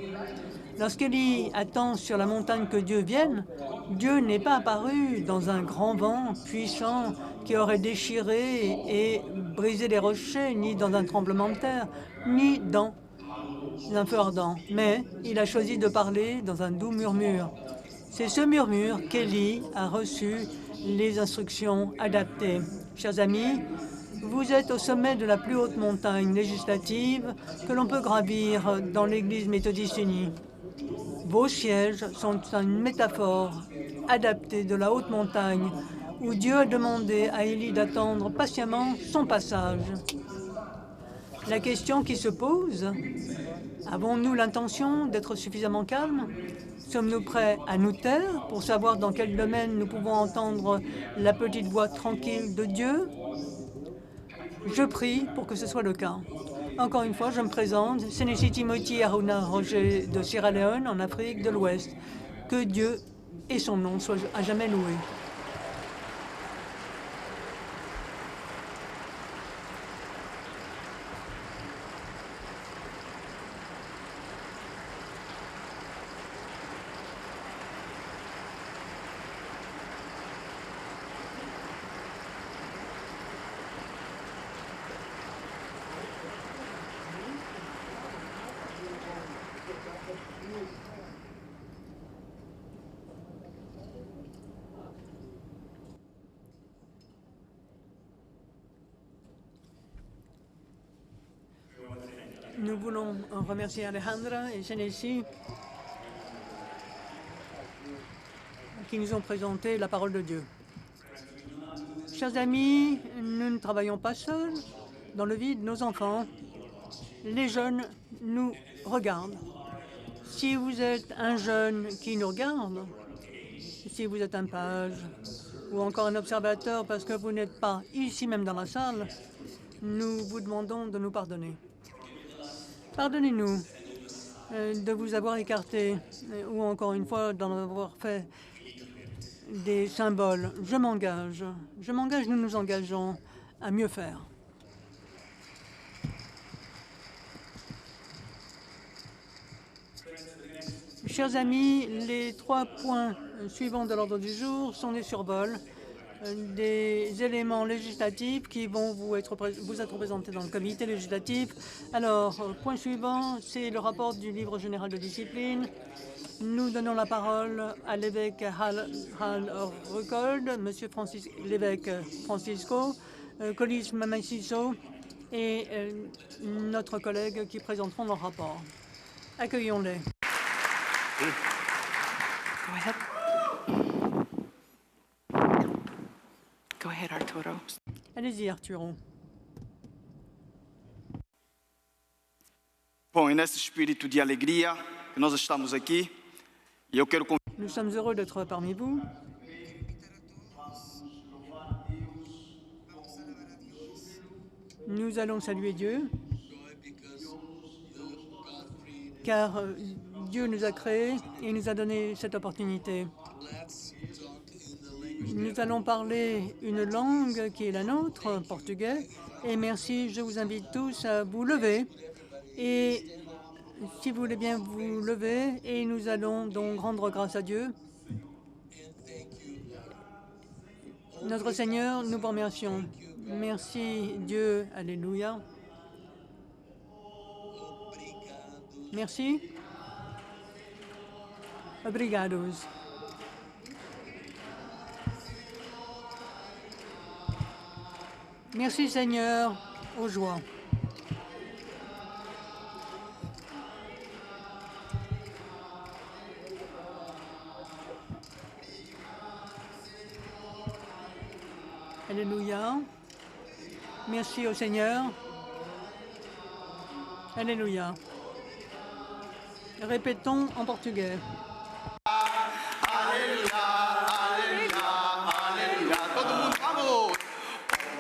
Lorsqu'Élie attend sur la montagne que Dieu vienne, Dieu n'est pas apparu dans un grand vent puissant qui aurait déchiré et brisé les rochers, ni dans un tremblement de terre, ni dans un feu ardent. Mais il a choisi de parler dans un doux murmure. C'est ce murmure qu'Élie a reçu les instructions adaptées. Chers amis, vous êtes au sommet de la plus haute montagne législative que l'on peut gravir dans l'Église méthodiste unie. Vos sièges sont une métaphore adaptée de la haute montagne où Dieu a demandé à Élie d'attendre patiemment son passage. La question qui se pose, avons-nous l'intention d'être suffisamment calmes? Sommes-nous prêts à nous taire pour savoir dans quel domaine nous pouvons entendre la petite voix tranquille de Dieu? Je prie pour que ce soit le cas. Encore une fois, je me présente, Sénéchi Timothy Aruna Roger de Sierra Leone, en Afrique de l'Ouest. Que Dieu et son nom soient à jamais loués. Nous voulons remercier Alejandra et Sénéchi qui nous ont présenté la parole de Dieu. Chers amis, nous ne travaillons pas seuls dans le vide. Nos enfants, les jeunes, nous regardent. Si vous êtes un jeune qui nous regarde, si vous êtes un page ou encore un observateur parce que vous n'êtes pas ici même dans la salle, nous vous demandons de nous pardonner. Pardonnez-nous de vous avoir écarté ou encore une fois d'en avoir fait des symboles. Je m'engage, nous nous engageons à mieux faire. Chers amis, les 3 points suivants de l'ordre du jour sont des survols des éléments législatifs qui vont vous être présentés dans le comité législatif. Alors, point suivant, c'est le rapport du livre général de discipline. Nous donnons la parole à l'évêque Hal Ruckold, Monsieur l'évêque Francisco, Colis Mamasiso et notre collègue qui présenteront leur rapport. Accueillons-les. Go ahead. Go ahead, Arturo. Allez-y, Arturo. Bom, e nesse espírito de alegria que nós estamos aqui, e eu quero convidar. Nous sommes heureux d'être parmi vous. Nous allons saluer Dieu, car Dieu nous a créés et nous a donné cette opportunité. Nous allons parler une langue qui est la nôtre, portugais, et merci, je vous invite tous à vous lever et si vous voulez bien vous lever et nous allons donc rendre grâce à Dieu. Notre Seigneur, nous vous remercions. Merci Dieu, alléluia. Merci. Obrigados. Merci Seigneur, aux joies. Alléluia. Merci au Seigneur. Alléluia. Répétons en portugais. Aleluia, aleluia, aleluia. Todo mundo, vamos!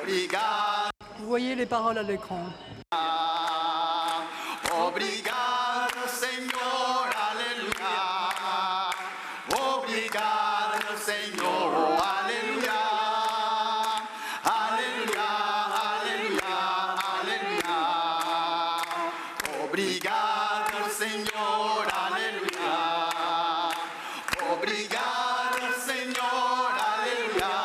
Obrigado, Vous voyez les paroles à l'écran. obrigado, Senhor, aleluia. Obrigado, Senhor, aleluia. Aleluia, aleluia, aleluia. Obrigado, Senhor, aleluia. Obrigado, Senhor, aleluia.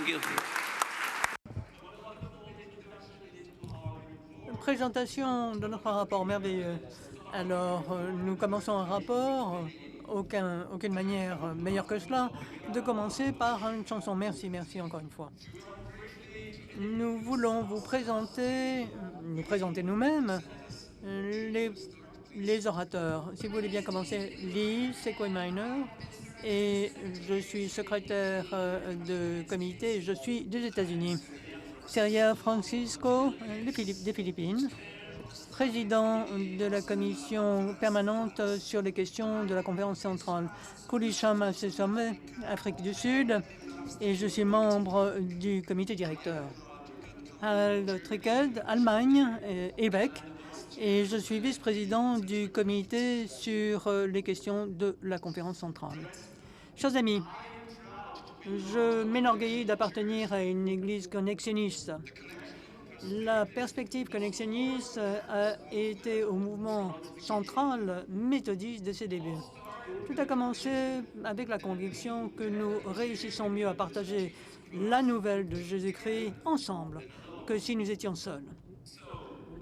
Thank you. Présentation de notre rapport merveilleux. Alors, nous commençons un rapport, aucune manière meilleure que cela, de commencer par une chanson. Merci, merci encore une fois. Nous voulons vous présenter nous-mêmes, les orateurs. Si vous voulez bien commencer, Lee Sequoia Minor, et je suis secrétaire de comité, et je suis des États-Unis. Seria Francisco, des Philippines, président de la commission permanente sur les questions de la conférence centrale. Kulishama Sesame, Afrique du Sud, et je suis membre du comité directeur. Harald Tricked, Allemagne, évêque, et je suis vice-président du comité sur les questions de la conférence centrale. Chers amis, je m'enorgueillis d'appartenir à une église connexionniste. La perspective connexionniste a été au mouvement central méthodiste de ses débuts. Tout a commencé avec la conviction que nous réussissons mieux à partager la nouvelle de Jésus-Christ ensemble que si nous étions seuls.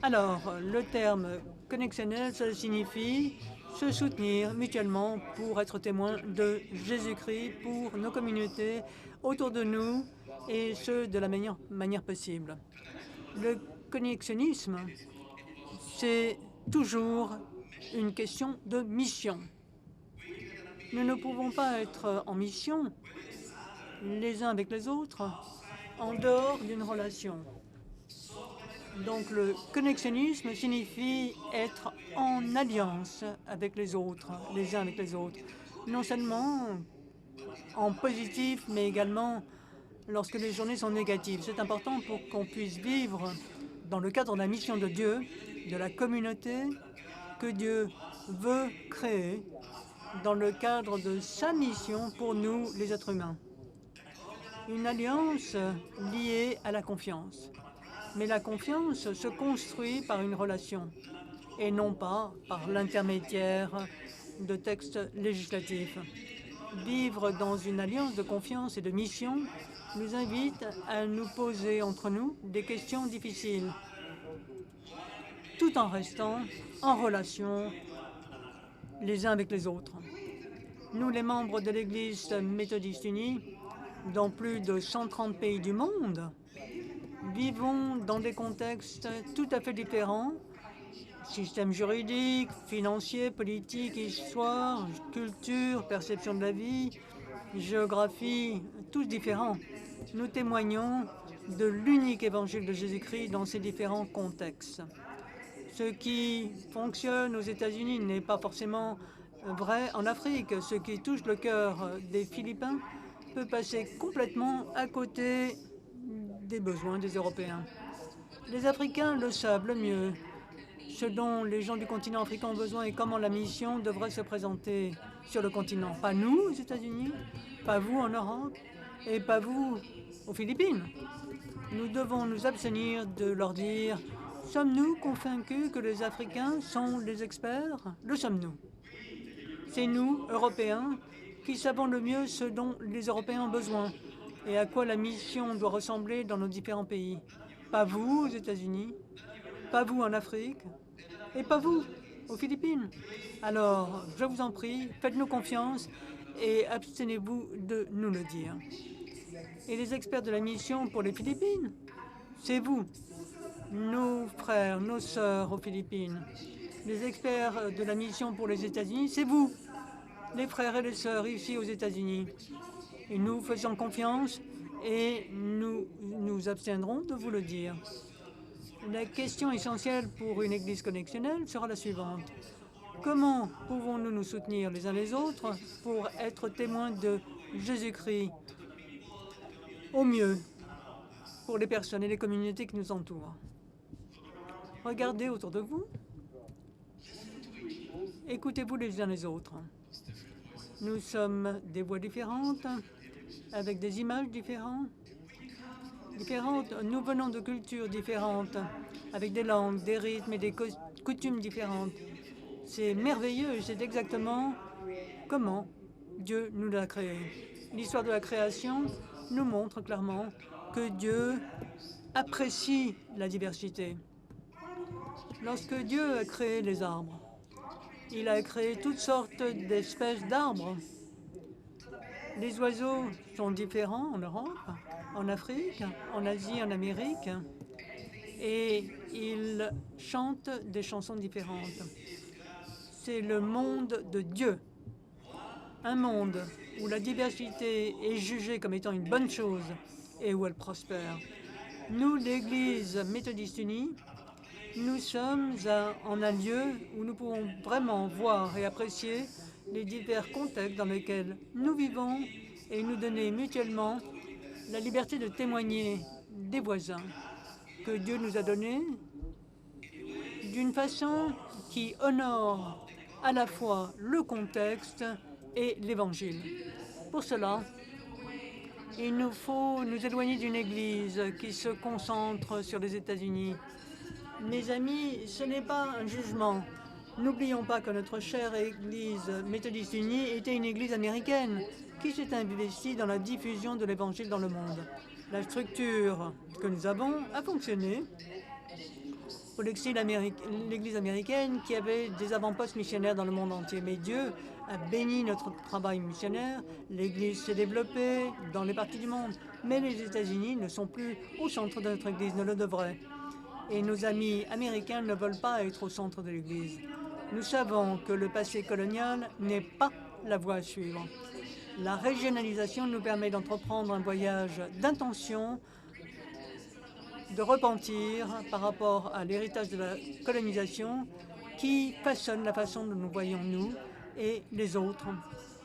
Alors, le terme connexionnel, ça signifie se soutenir mutuellement pour être témoins de Jésus-Christ pour nos communautés autour de nous, et ce, de la meilleure manière possible. Le connexionnisme, c'est toujours une question de mission. Nous ne pouvons pas être en mission les uns avec les autres en dehors d'une relation. Donc le connexionnisme signifie être en alliance avec les autres, les uns avec les autres. Non seulement en positif, mais également lorsque les journées sont négatives. C'est important pour qu'on puisse vivre dans le cadre de la mission de Dieu, de la communauté que Dieu veut créer dans le cadre de sa mission pour nous, les êtres humains. Une alliance liée à la confiance. Mais la confiance se construit par une relation et non pas par l'intermédiaire de textes législatifs. Vivre dans une alliance de confiance et de mission nous invite à nous poser entre nous des questions difficiles, tout en restant en relation les uns avec les autres. Nous, les membres de l'Église méthodiste unie, dans plus de 130 pays du monde, vivons dans des contextes tout à fait différents, système juridique, financier, politique, histoire, culture, perception de la vie, géographie, tous différents. Nous témoignons de l'unique évangile de Jésus-Christ dans ces différents contextes. Ce qui fonctionne aux États-Unis n'est pas forcément vrai en Afrique. Ce qui touche le cœur des Philippins peut passer complètement à côté des besoins des Européens. Les Africains le savent le mieux, ce dont les gens du continent africain ont besoin et comment la mission devrait se présenter sur le continent. Pas nous aux États-Unis, pas vous en Europe et pas vous aux Philippines. Nous devons nous abstenir de leur dire « Sommes-nous convaincus que les Africains sont les experts ?» Le sommes-nous. C'est nous, Européens, qui savons le mieux ce dont les Européens ont besoin et à quoi la mission doit ressembler dans nos différents pays. Pas vous aux États-Unis, pas vous en Afrique, et pas vous aux Philippines. Alors, je vous en prie, faites-nous confiance et abstenez-vous de nous le dire. Et les experts de la mission pour les Philippines, c'est vous, nos frères, nos sœurs aux Philippines. Les experts de la mission pour les États-Unis, c'est vous, les frères et les sœurs ici aux États-Unis. Et nous faisons confiance et nous nous abstiendrons de vous le dire. La question essentielle pour une Église connexionnelle sera la suivante. Comment pouvons-nous nous soutenir les uns les autres pour être témoins de Jésus-Christ au mieux pour les personnes et les communautés qui nous entourent? Regardez autour de vous. Écoutez-vous les uns les autres. Nous sommes des voix différentes, avec des images différentes. Nous venons de cultures différentes, avec des langues, des rythmes et des coutumes différentes. C'est merveilleux et c'est exactement comment Dieu nous l'a créé. L'histoire de la création nous montre clairement que Dieu apprécie la diversité. Lorsque Dieu a créé les arbres, il a créé toutes sortes d'espèces d'arbres. Les oiseaux sont différents en Europe, en Afrique, en Asie, en Amérique, et ils chantent des chansons différentes. C'est le monde de Dieu, un monde où la diversité est jugée comme étant une bonne chose et où elle prospère. Nous, l'Église méthodiste unie, nous sommes en un lieu où nous pouvons vraiment voir et apprécier les divers contextes dans lesquels nous vivons et nous donner mutuellement la liberté de témoigner des voisins que Dieu nous a donnés d'une façon qui honore à la fois le contexte et l'Évangile. Pour cela, il nous faut nous éloigner d'une Église qui se concentre sur les États-Unis. Mes amis, ce n'est pas un jugement. N'oublions pas que notre chère Église méthodiste unie était une Église américaine qui s'est investie dans la diffusion de l'Évangile dans le monde. La structure que nous avons a fonctionné pour l'Église américaine qui avait des avant-postes missionnaires dans le monde entier. Mais Dieu a béni notre travail missionnaire. L'Église s'est développée dans les parties du monde. Mais les États-Unis ne sont plus au centre de notre Église, ne le devraient. Et nos amis américains ne veulent pas être au centre de l'Église. Nous savons que le passé colonial n'est pas la voie à suivre. La régionalisation nous permet d'entreprendre un voyage d'intention, de repentir par rapport à l'héritage de la colonisation qui façonne la façon dont nous voyons nous et les autres.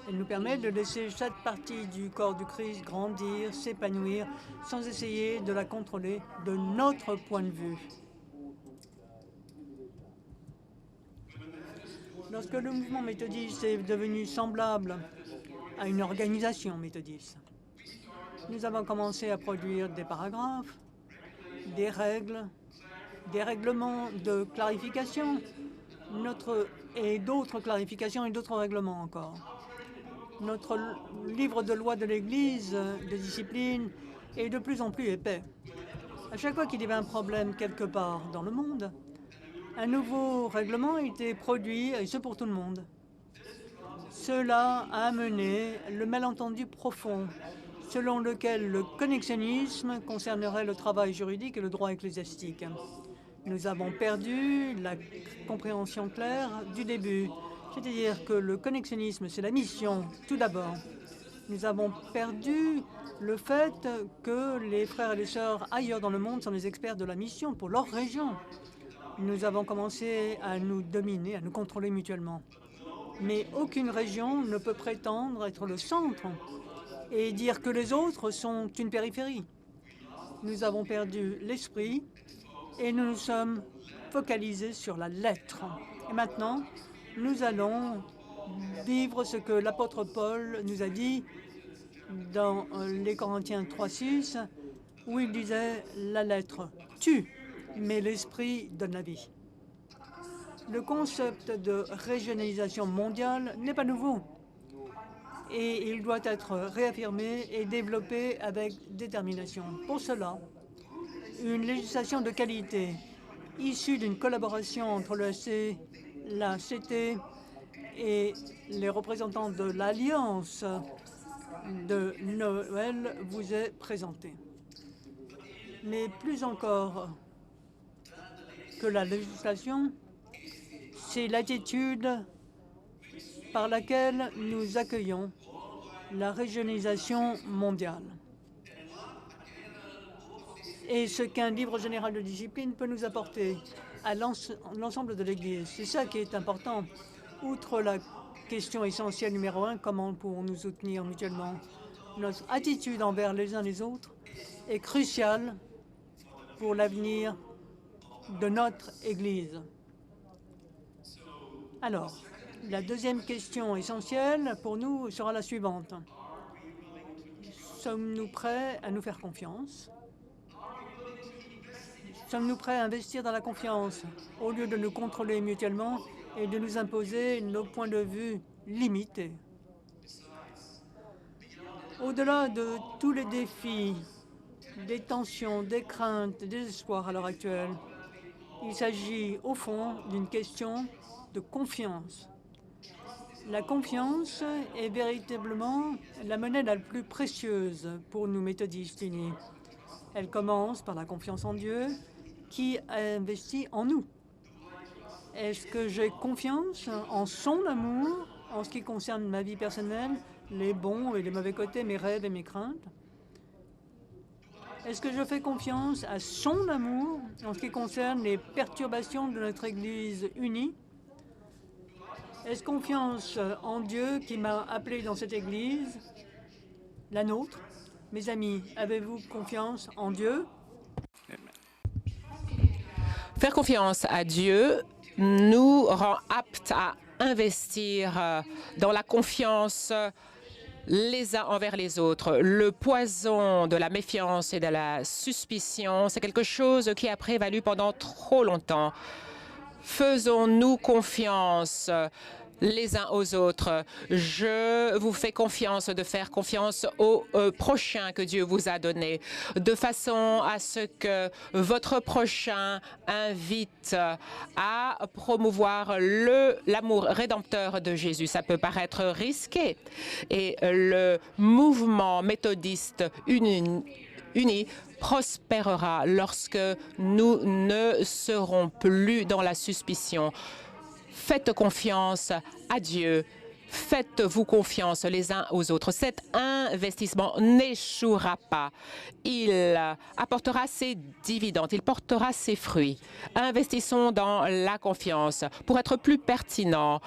Elle nous permet de laisser chaque partie du corps du Christ grandir, s'épanouir, sans essayer de la contrôler de notre point de vue. Lorsque le mouvement méthodiste est devenu semblable à une organisation méthodiste, nous avons commencé à produire des paragraphes, des règles, des règlements de clarification, et d'autres clarifications et d'autres règlements encore. Notre livre de loi de l'Église, de discipline, est de plus en plus épais. À chaque fois qu'il y avait un problème quelque part dans le monde, un nouveau règlement a été produit, et ce pour tout le monde. Cela a amené le malentendu profond, selon lequel le connexionnisme concernerait le travail juridique et le droit ecclésiastique. Nous avons perdu la compréhension claire du début, c'est-à-dire que le connexionnisme, c'est la mission, tout d'abord. Nous avons perdu le fait que les frères et les sœurs ailleurs dans le monde sont les experts de la mission pour leur région. Nous avons commencé à nous dominer, à nous contrôler mutuellement. Mais aucune région ne peut prétendre être le centre et dire que les autres sont une périphérie. Nous avons perdu l'esprit et nous nous sommes focalisés sur la lettre. Et maintenant, nous allons vivre ce que l'apôtre Paul nous a dit dans les Corinthiens 3:6, où il disait « La lettre tue, mais l'esprit donne la vie ». Le concept de régionalisation mondiale n'est pas nouveau et il doit être réaffirmé et développé avec détermination. Pour cela, une législation de qualité issue d'une collaboration entre l'ESC, la CT et les représentants de l'Alliance de Noël vous est présentée. Mais plus encore que la législation, c'est l'attitude par laquelle nous accueillons la régionalisation mondiale. Et ce qu'un livre général de discipline peut nous apporter à l'ensemble de l'Église. C'est ça qui est important. Outre la question essentielle numéro 1, comment pouvons-nous nous soutenir mutuellement? Notre attitude envers les uns les autres est cruciale pour l'avenir de notre Église. Alors, la deuxième question essentielle pour nous sera la suivante. Sommes-nous prêts à nous faire confiance? Sommes-nous prêts à investir dans la confiance au lieu de nous contrôler mutuellement et de nous imposer nos points de vue limités? Au-delà de tous les défis, des tensions, des craintes, des espoirs à l'heure actuelle, il s'agit au fond d'une question de confiance. La confiance est véritablement la monnaie la plus précieuse pour nous méthodistes unis. Elle commence par la confiance en Dieu qui a investi en nous. Est-ce que j'ai confiance en son amour en ce qui concerne ma vie personnelle, les bons et les mauvais côtés, mes rêves et mes craintes? Est-ce que je fais confiance à son amour en ce qui concerne les perturbations de notre Église unie? Est-ce confiance en Dieu qui m'a appelé dans cette Église, la nôtre? Mes amis, avez-vous confiance en Dieu? Faire confiance à Dieu nous rend aptes à investir dans la confiance les uns envers les autres. Le poison de la méfiance et de la suspicion, c'est quelque chose qui a prévalu pendant trop longtemps. Faisons-nous confiance les uns aux autres. Je vous fais confiance de faire confiance au prochain que Dieu vous a donné, de façon à ce que votre prochain invite à promouvoir l'amour rédempteur de Jésus. Ça peut paraître risqué. Et le mouvement méthodiste uni prospérera lorsque nous ne serons plus dans la suspicion. Faites confiance à Dieu. Faites-vous confiance les uns aux autres. Cet investissement n'échouera pas. Il apportera ses dividendes, il portera ses fruits. Investissons dans la confiance pour être plus pertinents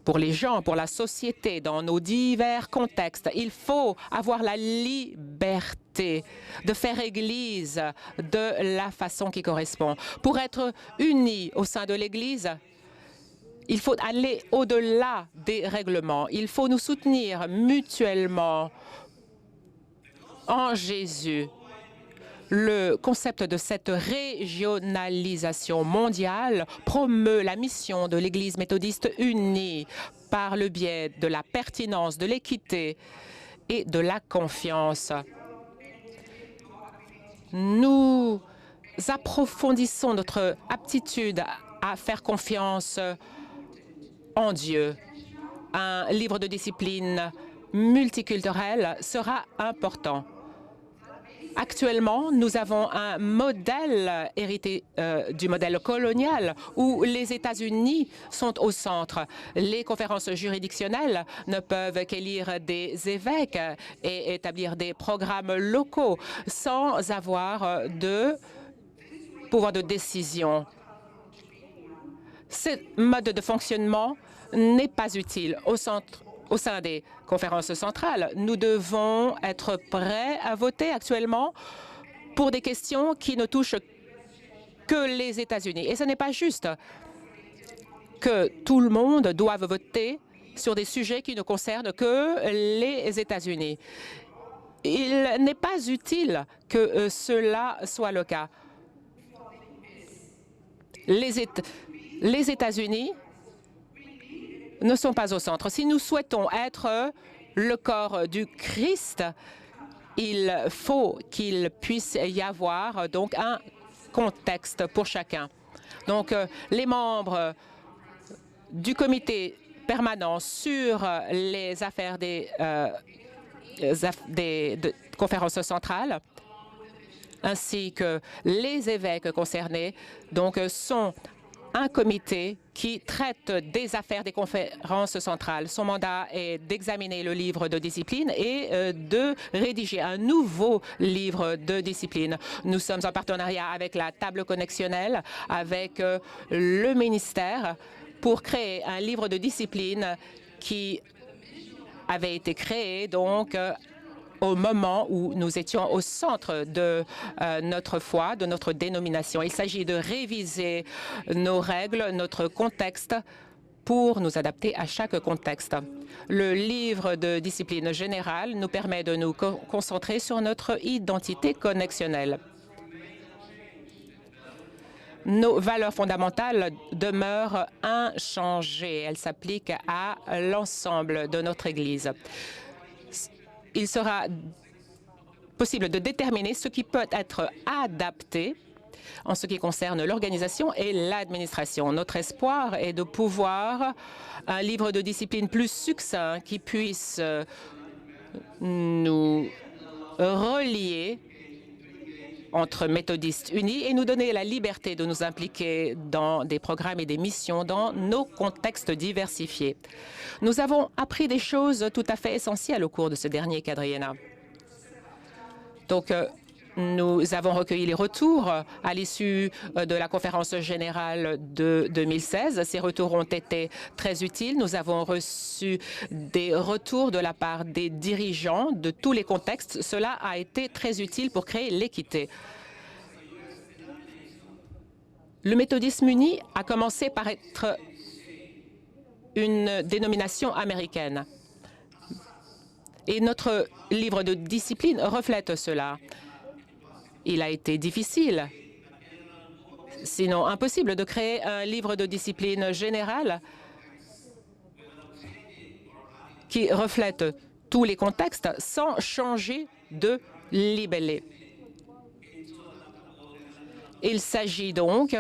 pour les gens, pour la société, dans nos divers contextes. Il faut avoir la liberté de faire Église de la façon qui correspond. Pour être unis au sein de l'Église, il faut aller au-delà des règlements. Il faut nous soutenir mutuellement en Jésus. Le concept de cette régionalisation mondiale promeut la mission de l'Église méthodiste unie par le biais de la pertinence, de l'équité et de la confiance. Nous approfondissons notre aptitude à faire confiance en Dieu. Un livre de discipline multiculturel sera important. Actuellement, nous avons un modèle hérité du modèle colonial où les États-Unis sont au centre. Les conférences juridictionnelles ne peuvent qu'élire des évêques et établir des programmes locaux sans avoir de pouvoir de décision. Ce mode de fonctionnement n'est pas utile au sein des conférences centrales. Nous devons être prêts à voter actuellement pour des questions qui ne touchent que les États-Unis. Et ce n'est pas juste que tout le monde doive voter sur des sujets qui ne concernent que les États-Unis. Il n'est pas utile que cela soit le cas. Les États-Unis ne sont pas au centre. Si nous souhaitons être le corps du Christ, il faut qu'il puisse y avoir donc un contexte pour chacun. Donc, les membres du comité permanent sur les affaires des conférences centrales, ainsi que les évêques concernés, donc, sont un comité qui traite des affaires des conférences centrales. Son mandat est d'examiner le livre de discipline et de rédiger un nouveau livre de discipline. Nous sommes en partenariat avec la table connexionnelle, avec le ministère, pour créer un livre de discipline qui avait été créé donc au moment où nous étions au centre de notre foi, de notre dénomination. Il s'agit de réviser nos règles, notre contexte, pour nous adapter à chaque contexte. Le livre de discipline générale nous permet de nous concentrer sur notre identité connexionnelle. Nos valeurs fondamentales demeurent inchangées. Elles s'appliquent à l'ensemble de notre Église. il sera possible de déterminer ce qui peut être adapté en ce qui concerne l'organisation et l'administration. Notre espoir est de pouvoir un livre de discipline plus succinct qui puisse nous relier entre méthodistes unis et nous donner la liberté de nous impliquer dans des programmes et des missions dans nos contextes diversifiés. Nous avons appris des choses tout à fait essentielles au cours de ce dernier quadriennat. Donc, nous avons recueilli les retours à l'issue de la conférence générale de 2016. Ces retours ont été très utiles. Nous avons reçu des retours de la part des dirigeants de tous les contextes. Cela a été très utile pour créer l'équité. Le méthodisme uni a commencé par être une dénomination américaine. Et notre livre de discipline reflète cela. Il a été difficile, sinon impossible, de créer un livre de discipline générale qui reflète tous les contextes sans changer de libellé. Il s'agit donc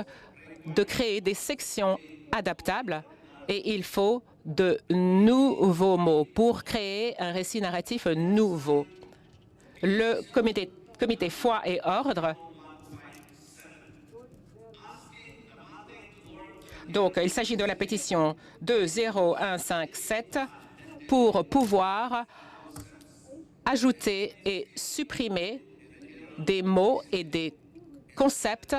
de créer des sections adaptables et il faut de nouveaux mots pour créer un récit narratif nouveau. Le comité foi et ordre, donc il s'agit de la pétition 20157 pour pouvoir ajouter et supprimer des mots et des concepts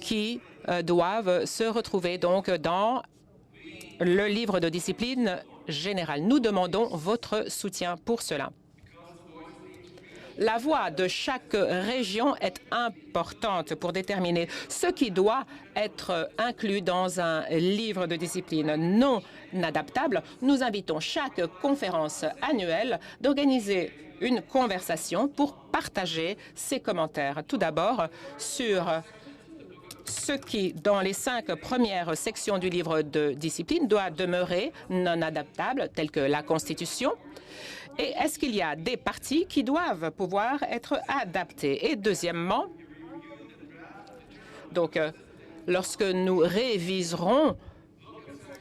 qui doivent se retrouver donc dans le livre de discipline générale. Nous demandons votre soutien pour cela. La voix de chaque région est importante pour déterminer ce qui doit être inclus dans un livre de discipline non adaptable. Nous invitons chaque conférence annuelle d'organiser une conversation pour partager ses commentaires. Tout d'abord, sur ce qui, dans les 5 premières sections du livre de discipline, doit demeurer non adaptable, telles que la Constitution. Et est-ce qu'il y a des parties qui doivent pouvoir être adaptées? Et deuxièmement, donc, lorsque nous réviserons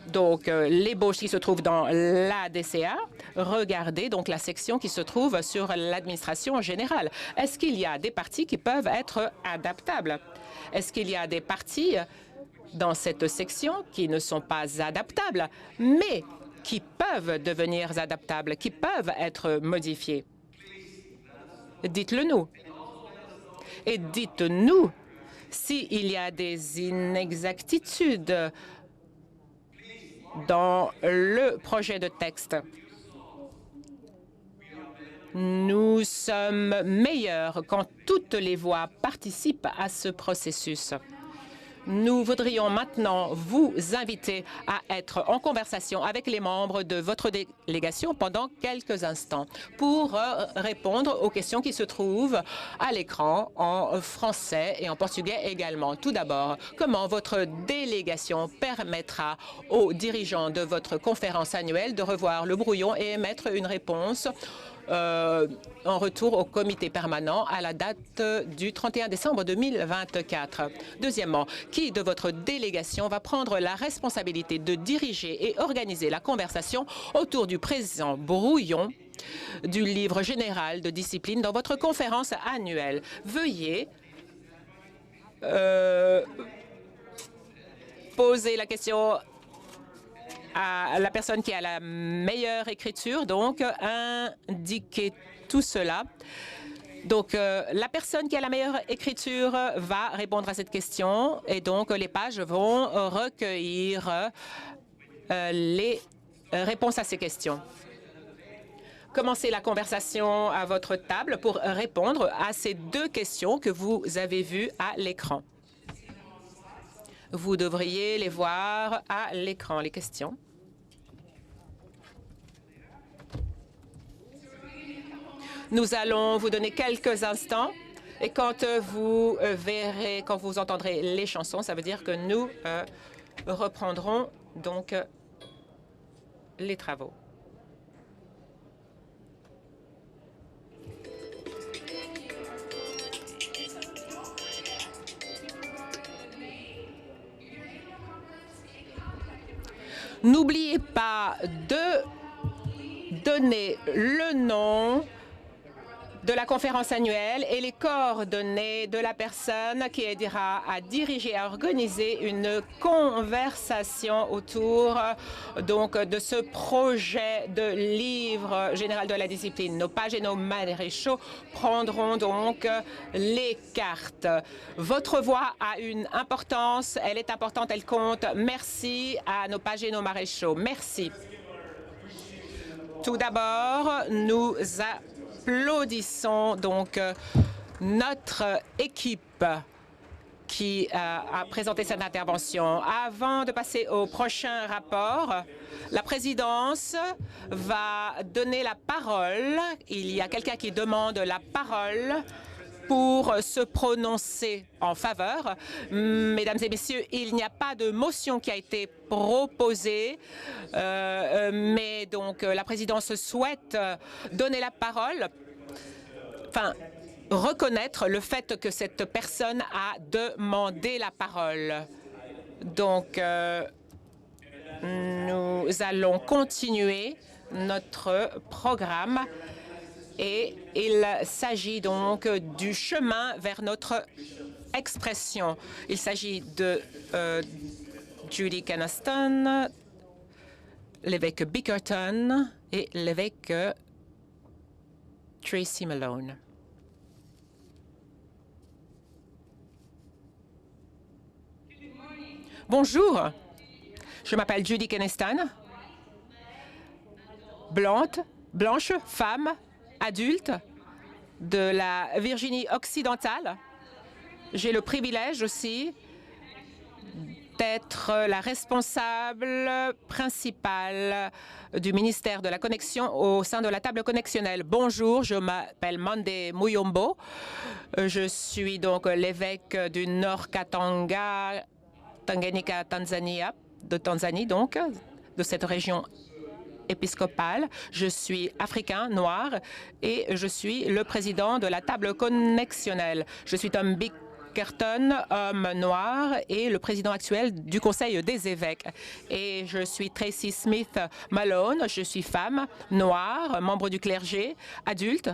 donc l'ébauche qui se trouve dans l'ADCA, regardez donc la section qui se trouve sur l'administration générale. Est-ce qu'il y a des parties qui peuvent être adaptables? Est-ce qu'il y a des parties dans cette section qui ne sont pas adaptables, mais qui peuvent devenir adaptables, qui peuvent être modifiées? Dites-le nous. Et dites-nous s'il y a des inexactitudes dans le projet de texte. Nous sommes meilleurs quand toutes les voix participent à ce processus. Nous voudrions maintenant vous inviter à être en conversation avec les membres de votre délégation pendant quelques instants pour répondre aux questions qui se trouvent à l'écran en français et en portugais également. Tout d'abord, comment votre délégation permettra aux dirigeants de votre conférence annuelle de revoir le brouillon et émettre une réponse en retour au comité permanent à la date du 31 décembre 2024. Deuxièmement, qui de votre délégation va prendre la responsabilité de diriger et organiser la conversation autour du présent brouillon du livre général de discipline dans votre conférence annuelle? Veuillez poser la question à la personne qui a la meilleure écriture, donc indiquez tout cela. Donc, la personne qui a la meilleure écriture va répondre à cette question et donc les pages vont recueillir les réponses à ces questions. Commencez la conversation à votre table pour répondre à ces 2 questions que vous avez vues à l'écran. Vous devriez les voir à l'écran, les questions. Nous allons vous donner quelques instants et quand vous verrez, quand vous entendrez les chansons, ça veut dire que nous reprendrons donc les travaux. N'oubliez pas de donner le nom de la conférence annuelle et les coordonnées de la personne qui aidera à diriger, à organiser une conversation autour donc de ce projet de livre général de la discipline. Nos pages et nos maréchaux prendront donc les cartes. Votre voix a une importance, elle est importante, elle compte. Merci à nos pages et nos maréchaux. Merci. Tout d'abord, nous applaudissons donc notre équipe qui a présenté cette intervention. Avant de passer au prochain rapport, la présidence va donner la parole. Il y a quelqu'un qui demande la parole pour se prononcer en faveur. Mesdames et messieurs, il n'y a pas de motion qui a été proposée, mais donc la présidence souhaite donner la parole, enfin, reconnaître le fait que cette personne a demandé la parole. Donc, nous allons continuer notre programme. Et il s'agit donc du chemin vers notre expression. Il s'agit de Judy Kenaston, l'évêque Bickerton et l'évêque Tracy Malone. Bonjour, je m'appelle Judy Kenaston, blanche, femme, adulte de la Virginie occidentale. J'ai le privilège aussi d'être la responsable principale du ministère de la Connexion au sein de la table connextionnelle. Bonjour, je m'appelle Mande Muyombo. Je suis donc l'évêque du Nord Katanga, Tanganyika, de Tanzanie donc, de cette région épiscopale. Je suis africain, noir, et je suis le président de la table connextionnelle. Je suis Tom Bickerton, homme noir, et le président actuel du Conseil des évêques. Et je suis Tracy Smith Malone, je suis femme, noire, membre du clergé, adulte,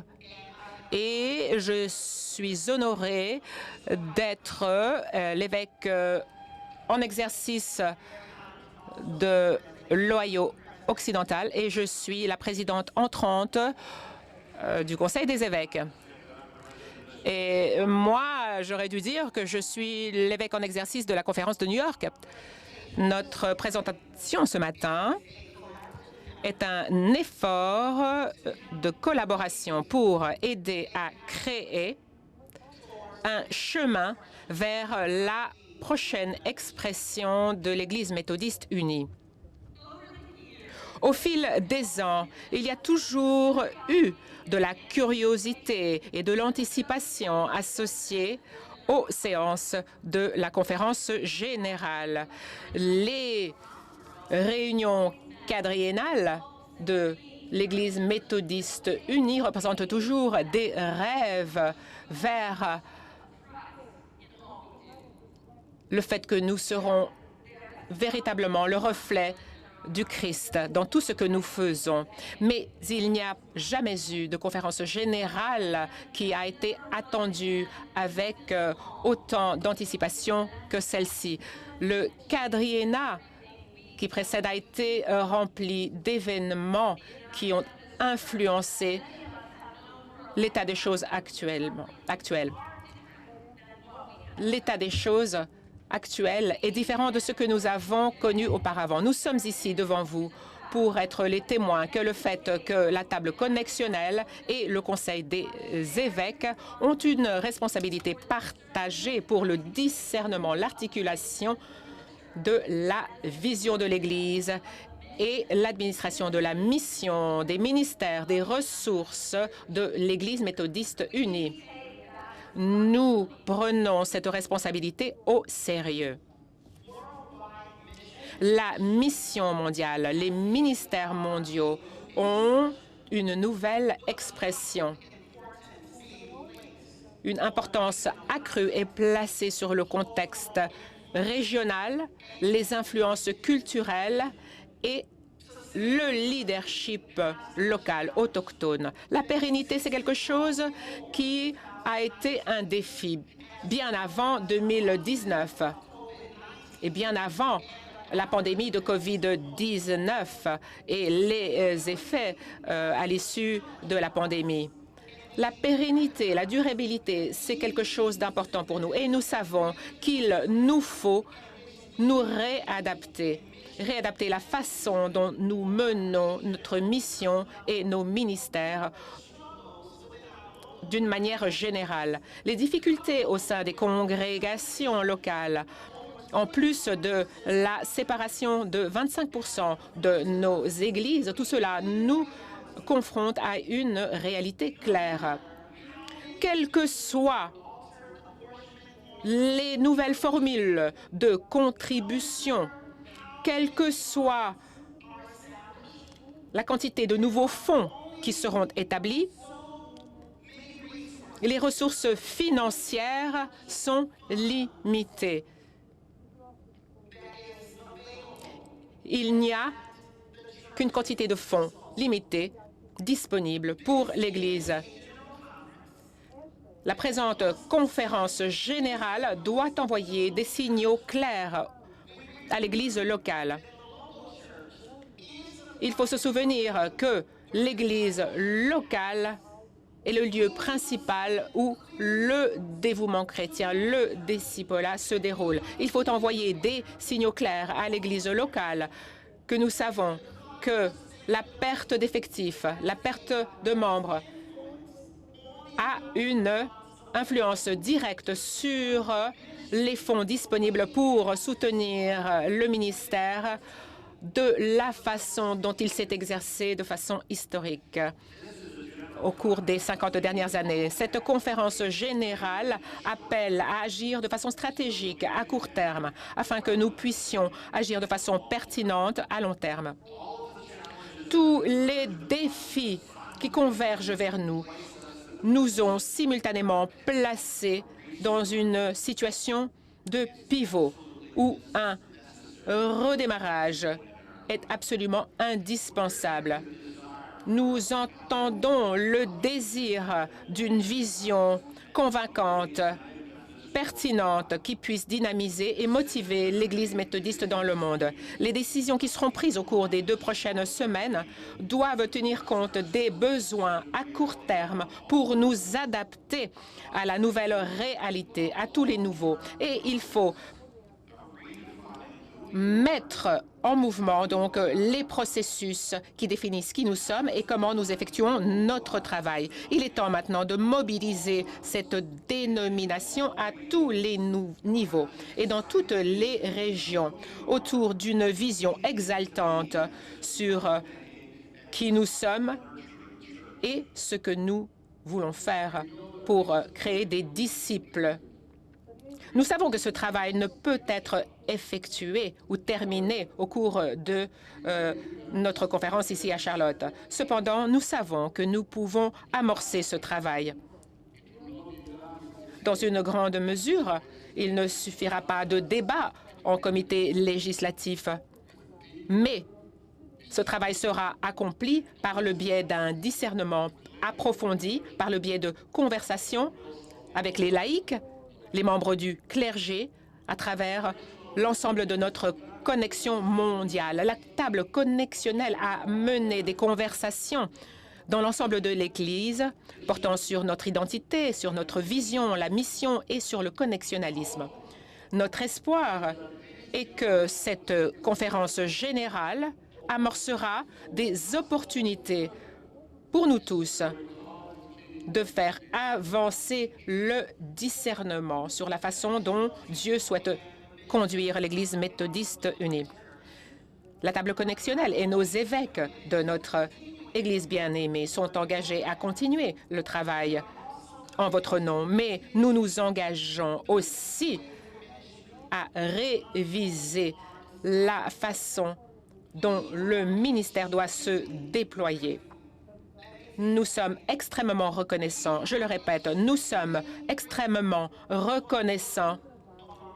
et je suis honorée d'être l'évêque en exercice de l'Ohio occidentale et je suis la présidente entrante du Conseil des évêques. Et moi, j'aurais dû dire que je suis l'évêque en exercice de la conférence de New York. Notre présentation ce matin est un effort de collaboration pour aider à créer un chemin vers la prochaine expression de l'Église méthodiste unie. Au fil des ans, il y a toujours eu de la curiosité et de l'anticipation associées aux séances de la conférence générale. Les réunions quadriennales de l'Église méthodiste unie représentent toujours des rêves vers le fait que nous serons véritablement le reflet du Christ dans tout ce que nous faisons. Mais il n'y a jamais eu de conférence générale qui a été attendue avec autant d'anticipation que celle-ci. Le quadriennat qui précède a été rempli d'événements qui ont influencé l'état des choses actuel. L'état des choses actuel est différent de ce que nous avons connu auparavant. Nous sommes ici devant vous pour être les témoins que le fait que la table connextionnelle et le Conseil des évêques ont une responsabilité partagée pour le discernement, l'articulation de la vision de l'Église et l'administration de la mission, des ministères, des ressources de l'Église méthodiste unie. Nous prenons cette responsabilité au sérieux. La mission mondiale, les ministères mondiaux ont une nouvelle expression. Une importance accrue est placée sur le contexte régional, les influences culturelles et le leadership local, autochtone. La pérennité, c'est quelque chose qui a été un défi bien avant 2019 et bien avant la pandémie de COVID-19 et les effets à l'issue de la pandémie. La pérennité, la durabilité, c'est quelque chose d'important pour nous et nous savons qu'il nous faut nous réadapter la façon dont nous menons notre mission et nos ministères d'une manière générale. Les difficultés au sein des congrégations locales, en plus de la séparation de 25% de nos églises, tout cela nous confronte à une réalité claire. Quelles que soient les nouvelles formules de contribution, quelle que soit la quantité de nouveaux fonds qui seront établis, les ressources financières sont limitées. Il n'y a qu'une quantité de fonds limitée disponible pour l'Église. La présente conférence générale doit envoyer des signaux clairs à l'Église locale. Il faut se souvenir que l'Église locale est le lieu principal où le dévouement chrétien, le discipulat se déroule. Il faut envoyer des signaux clairs à l'Église locale que nous savons que la perte d'effectifs, la perte de membres a une influence directe sur les fonds disponibles pour soutenir le ministère de la façon dont il s'est exercé de façon historique au cours des 50 dernières années. Cette conférence générale appelle à agir de façon stratégique à court terme afin que nous puissions agir de façon pertinente à long terme. Tous les défis qui convergent vers nous nous ont simultanément placés dans une situation de pivot où un redémarrage est absolument indispensable. Nous entendons le désir d'une vision convaincante, pertinente, qui puisse dynamiser et motiver l'Église méthodiste dans le monde. Les décisions qui seront prises au cours des 2 prochaines semaines doivent tenir compte des besoins à court terme pour nous adapter à la nouvelle réalité, à tous les nouveaux. Et il faut mettre en mouvement donc les processus qui définissent qui nous sommes et comment nous effectuons notre travail. Il est temps maintenant de mobiliser cette dénomination à tous les niveaux et dans toutes les régions autour d'une vision exaltante sur qui nous sommes et ce que nous voulons faire pour créer des disciples. Nous savons que ce travail ne peut être effectué ou terminé au cours de notre conférence ici à Charlotte. Cependant, nous savons que nous pouvons amorcer ce travail. Dans une grande mesure, il ne suffira pas de débat en comité législatif, mais ce travail sera accompli par le biais d'un discernement approfondi, par le biais de conversations avec les laïcs, les membres du clergé, à travers l'ensemble de notre connexion mondiale. La table connexionnelle a mené des conversations dans l'ensemble de l'Église portant sur notre identité, sur notre vision, la mission et sur le connexionalisme. Notre espoir est que cette conférence générale amorcera des opportunités pour nous tous de faire avancer le discernement sur la façon dont Dieu souhaite conduire l'Église méthodiste unie. La table connexionnelle et nos évêques de notre Église bien-aimée sont engagés à continuer le travail en votre nom, mais nous nous engageons aussi à réviser la façon dont le ministère doit se déployer. Nous sommes extrêmement reconnaissants, je le répète, nous sommes extrêmement reconnaissants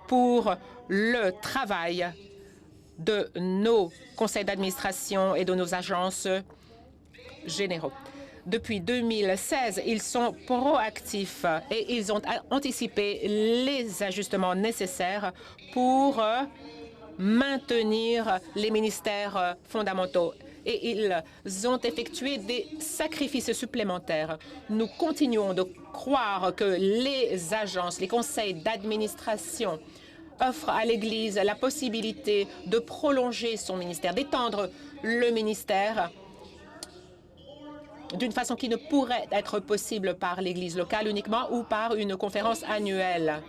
pour le travail de nos conseils d'administration et de nos agences généraux. Depuis 2016, ils sont proactifs et ils ont anticipé les ajustements nécessaires pour maintenir les ministères fondamentaux. Et ils ont effectué des sacrifices supplémentaires. Nous continuons de croire que les agences, les conseils d'administration offrent à l'Église la possibilité de prolonger son ministère, d'étendre le ministère d'une façon qui ne pourrait être possible par l'Église locale uniquement ou par une conférence annuelle.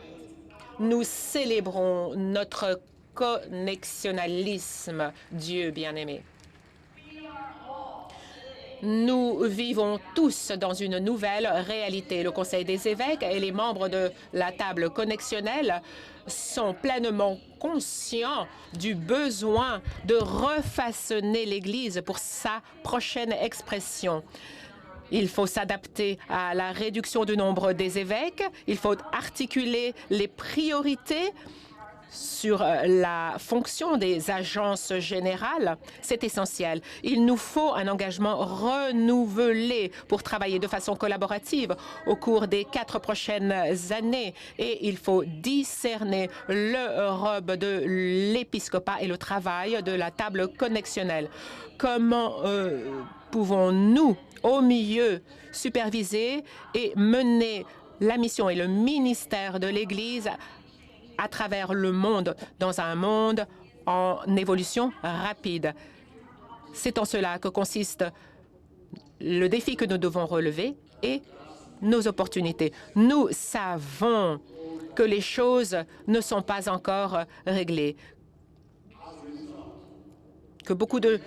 Nous célébrons notre connexionalisme, Dieu bien-aimé. Nous vivons tous dans une nouvelle réalité. Le Conseil des évêques et les membres de la table connexionnelle sont pleinement conscients du besoin de refaçonner l'Église pour sa prochaine expression. Il faut s'adapter à la réduction du nombre des évêques. Il faut articuler les priorités sur la fonction des agences générales. C'est essentiel. Il nous faut un engagement renouvelé pour travailler de façon collaborative au cours des 4 prochaines années. Et il faut discerner l'Europe de l'épiscopat et le travail de la table connexionnelle. Comment pouvons-nous, au milieu, superviser et mener la mission et le ministère de l'Église à travers le monde, dans un monde en évolution rapide? C'est en cela que consiste le défi que nous devons relever et nos opportunités. Nous savons que les choses ne sont pas encore réglées, que beaucoup de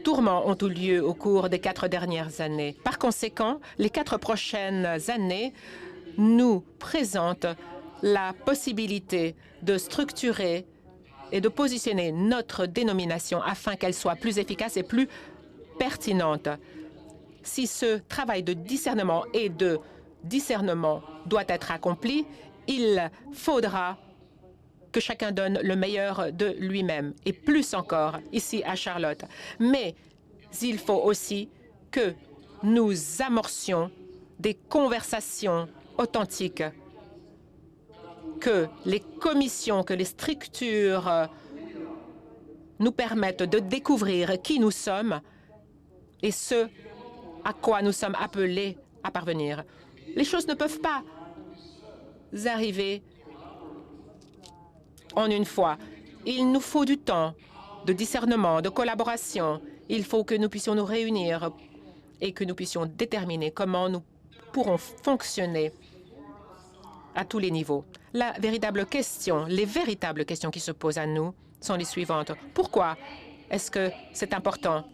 tourments ont eu lieu au cours des 4 dernières années. Par conséquent, les 4 prochaines années nous présentent la possibilité de structurer et de positionner notre dénomination afin qu'elle soit plus efficace et plus pertinente. Si ce travail de discernement et de discernement doit être accompli, il faudra que chacun donne le meilleur de lui-même, et plus encore ici à Charlotte. Mais il faut aussi que nous amorcions des conversations authentiques, que les commissions, que les structures nous permettent de découvrir qui nous sommes et ce à quoi nous sommes appelés à parvenir. Les choses ne peuvent pas arriver en une fois. Il nous faut du temps de discernement, de collaboration. Il faut que nous puissions nous réunir et que nous puissions déterminer comment nous pourrons fonctionner à tous les niveaux. La véritable question, les véritables questions qui se posent à nous sont les suivantes. Pourquoi est-ce que c'est important?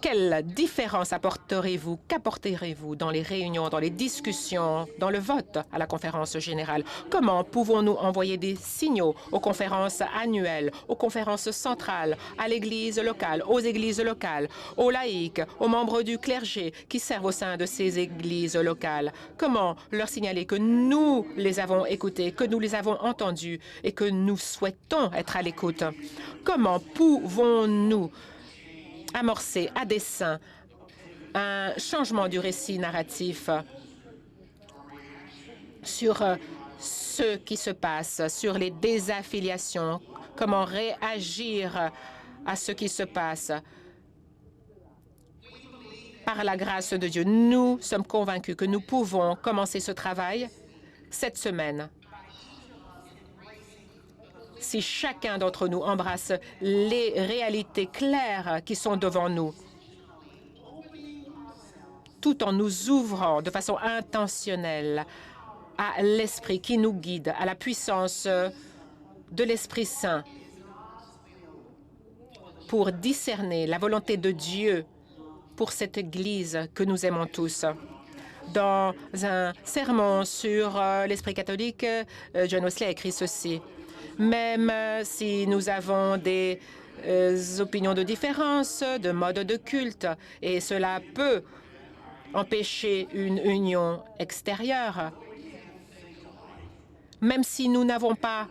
Quelle différence apporterez-vous, qu'apporterez-vous dans les réunions, dans les discussions, dans le vote à la conférence générale? Comment pouvons-nous envoyer des signaux aux conférences annuelles, aux conférences centrales, à l'Église locale, aux églises locales, aux laïcs, aux membres du clergé qui servent au sein de ces églises locales? Comment leur signaler que nous les avons écoutés, que nous les avons entendus et que nous souhaitons être à l'écoute? Comment pouvons-nous amorcer à dessein un changement du récit narratif sur ce qui se passe, sur les désaffiliations, comment réagir à ce qui se passe? Par la grâce de Dieu, nous sommes convaincus que nous pouvons commencer ce travail cette semaine. Si chacun d'entre nous embrasse les réalités claires qui sont devant nous, tout en nous ouvrant de façon intentionnelle à l'Esprit qui nous guide, à la puissance de l'Esprit Saint, pour discerner la volonté de Dieu pour cette Église que nous aimons tous. Dans un sermon sur l'Esprit catholique, John Wesley a écrit ceci. Même si nous avons des opinions de différence, de modes de culte, et cela peut empêcher une union extérieure, même si nous n'avons pas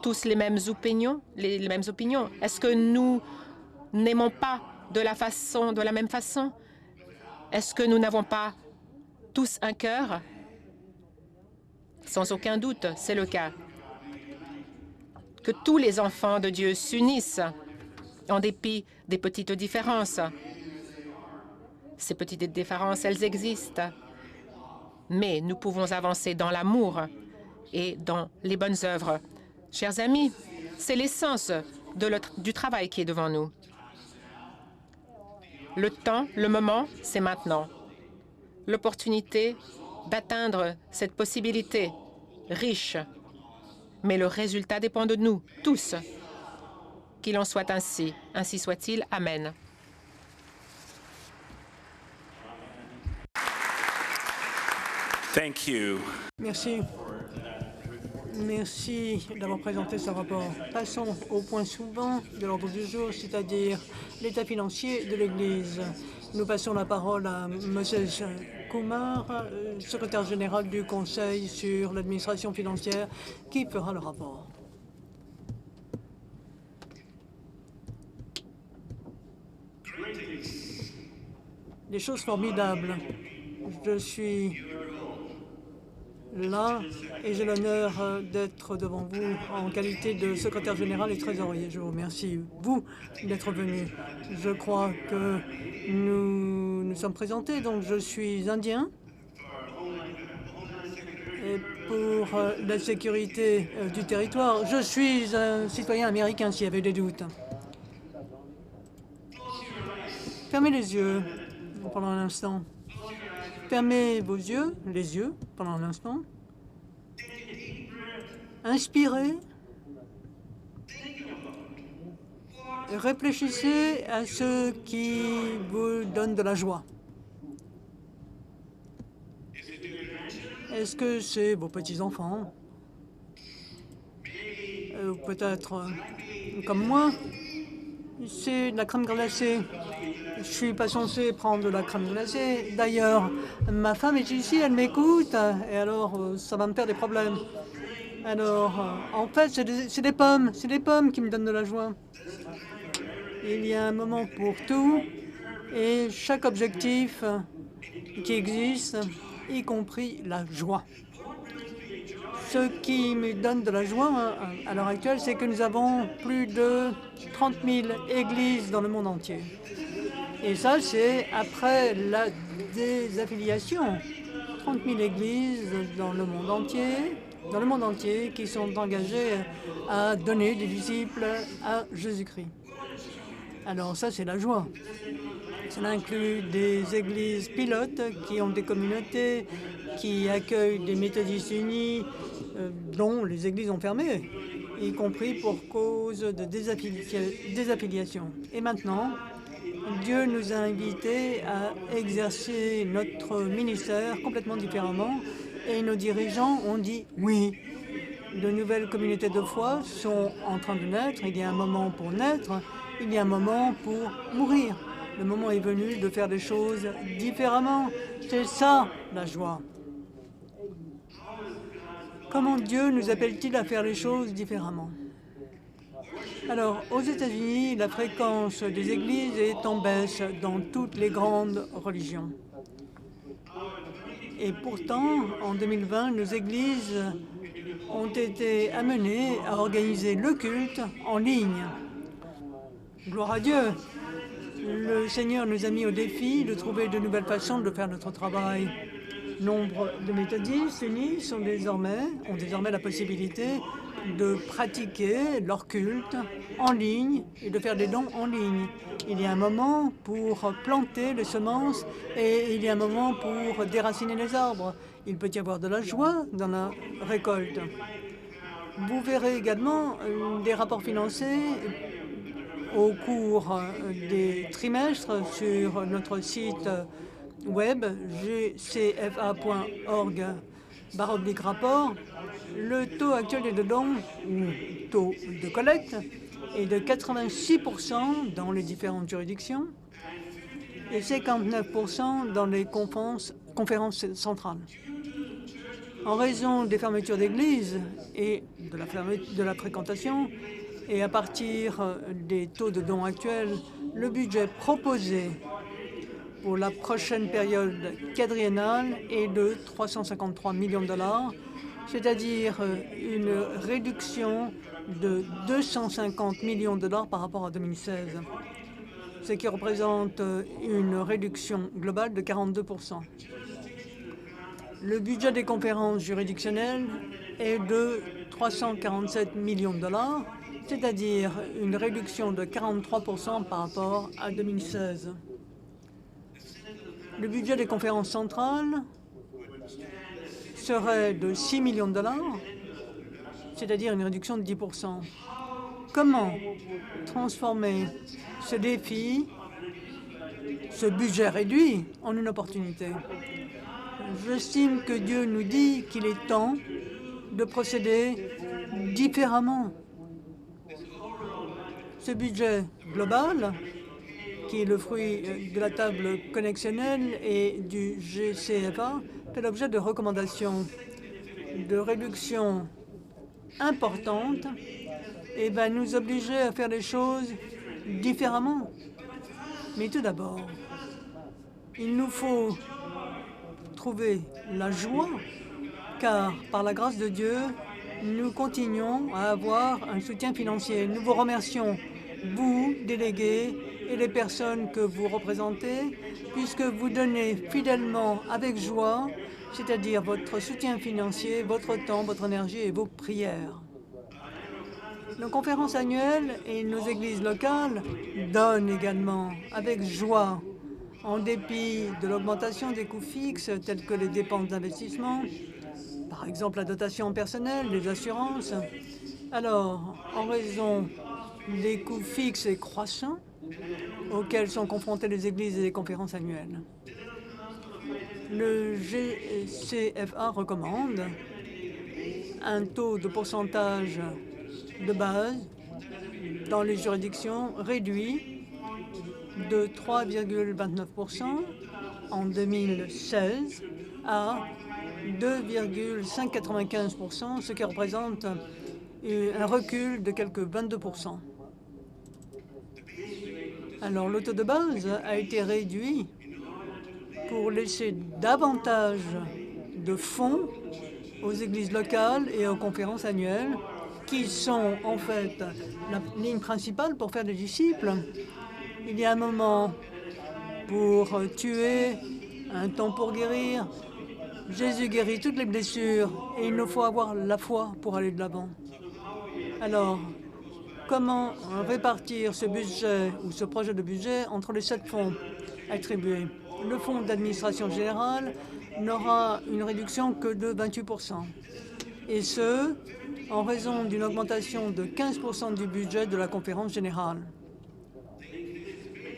tous les mêmes opinions, les mêmes opinions? Est-ce que nous n'aimons pas de la même façon? Est-ce que nous n'avons pas tous un cœur? Sans aucun doute, c'est le cas. Que tous les enfants de Dieu s'unissent en dépit des petites différences. Ces petites différences, elles existent. Mais nous pouvons avancer dans l'amour et dans les bonnes œuvres. Chers amis, c'est l'essence du travail qui est devant nous. Le temps, le moment, c'est maintenant. L'opportunité d'atteindre cette possibilité riche. Mais le résultat dépend de nous, tous. Qu'il en soit ainsi. Ainsi soit-il. Amen. Thank you. Merci. Merci d'avoir présenté ce rapport. Passons au point suivant de l'ordre du jour, c'est-à-dire l'état financier de l'Église. Nous passons la parole à Moses Kumar, secrétaire général du Conseil sur l'administration financière, qui fera le rapport. Des choses formidables. Je suis là et j'ai l'honneur d'être devant vous en qualité de secrétaire général et trésorier. Je vous remercie, vous, d'être venu. Je crois que nous nous sommes présentés, donc je suis indien. Et pour la sécurité du territoire, je suis un citoyen américain, s'il y avait des doutes. Fermez les yeux pendant un instant. Fermez vos yeux, les yeux, pendant un instant. Inspirez. Réfléchissez à ce qui vous donne de la joie. Est-ce que c'est vos petits-enfants? Peut-être comme moi, c'est de la crème glacée. Je ne suis pas censé prendre de la crème glacée. D'ailleurs, ma femme est ici, elle m'écoute, et alors ça va me faire des problèmes. Alors, en fait, c'est des pommes qui me donnent de la joie. Il y a un moment pour tout, et chaque objectif qui existe, y compris la joie. Ce qui me donne de la joie à l'heure actuelle, c'est que nous avons plus de 30 000 églises dans le monde entier. Et ça, c'est après la désaffiliation. 30 000 églises dans le monde entier qui sont engagées à donner des disciples à Jésus-Christ. Alors ça, c'est la joie. Cela inclut des églises pilotes qui ont des communautés, qui accueillent des méthodistes unis, dont les églises ont fermé, y compris pour cause de désaffiliation. Et maintenant, Dieu nous a invités à exercer notre ministère complètement différemment et nos dirigeants ont dit oui. De nouvelles communautés de foi sont en train de naître. Il y a un moment pour naître, il y a un moment pour mourir. Le moment est venu de faire des choses différemment. C'est ça, la joie. Comment Dieu nous appelle-t-il à faire les choses différemment? Alors, aux États-Unis, la fréquence des églises est en baisse dans toutes les grandes religions. Et pourtant, en 2020, nos églises ont été amenées à organiser le culte en ligne. Gloire à Dieu! Le Seigneur nous a mis au défi de trouver de nouvelles façons de faire notre travail. Nombre de méthodistes unis ont désormais la possibilité de pratiquer leur culte en ligne et de faire des dons en ligne. Il y a un moment pour planter les semences et il y a un moment pour déraciner les arbres. Il peut y avoir de la joie dans la récolte. Vous verrez également des rapports financiers au cours des trimestres sur notre site web gcfa.org/rapport. Le taux actuel des dons, ou taux de collecte, est de 86% dans les différentes juridictions et 59% dans les conférences centrales. En raison des fermetures d'églises et de la fréquentation, et à partir des taux de dons actuels, le budget proposé pour la prochaine période quadriennale est de 353 millions de dollars, c'est-à-dire une réduction de 250 millions de dollars par rapport à 2016, ce qui représente une réduction globale de 42%. Le budget des conférences juridictionnelles est de 347 millions de dollars, c'est-à-dire une réduction de 43% par rapport à 2016. Le budget des conférences centrales serait de 6 millions de dollars, c'est-à-dire une réduction de 10%. Comment transformer ce défi, ce budget réduit, en une opportunité? J'estime que Dieu nous dit qu'il est temps de procéder différemment. Ce budget global, qui est le fruit de la table connexionnelle et du GCFA, fait l'objet de recommandations de réduction importantes et va nous obliger à faire les choses différemment. Mais tout d'abord, il nous faut trouver la joie, car par la grâce de Dieu, nous continuons à avoir un soutien financier. Nous vous remercions, vous, délégués, et les personnes que vous représentez, puisque vous donnez fidèlement avec joie, c'est-à-dire votre soutien financier, votre temps, votre énergie et vos prières. Nos conférences annuelles et nos églises locales donnent également avec joie, en dépit de l'augmentation des coûts fixes tels que les dépenses d'investissement, par exemple la dotation personnelle, les assurances. Alors, en raison des coûts fixes et croissants auxquels sont confrontées les églises et les conférences annuelles, le GCFA recommande un taux de pourcentage de base dans les juridictions réduit de 3,29% en 2016 à 2,595%, ce qui représente un recul de quelques 22%. Alors, le taux de base a été réduit pour laisser davantage de fonds aux églises locales et aux conférences annuelles, qui sont en fait la ligne principale pour faire des disciples. Il y a un moment pour tuer, un temps pour guérir. Jésus guérit toutes les blessures et il nous faut avoir la foi pour aller de l'avant. Alors, comment répartir ce budget ou ce projet de budget entre les 7 fonds attribués? Le fonds d'administration générale n'aura une réduction que de 28%, et ce, en raison d'une augmentation de 15% du budget de la conférence générale.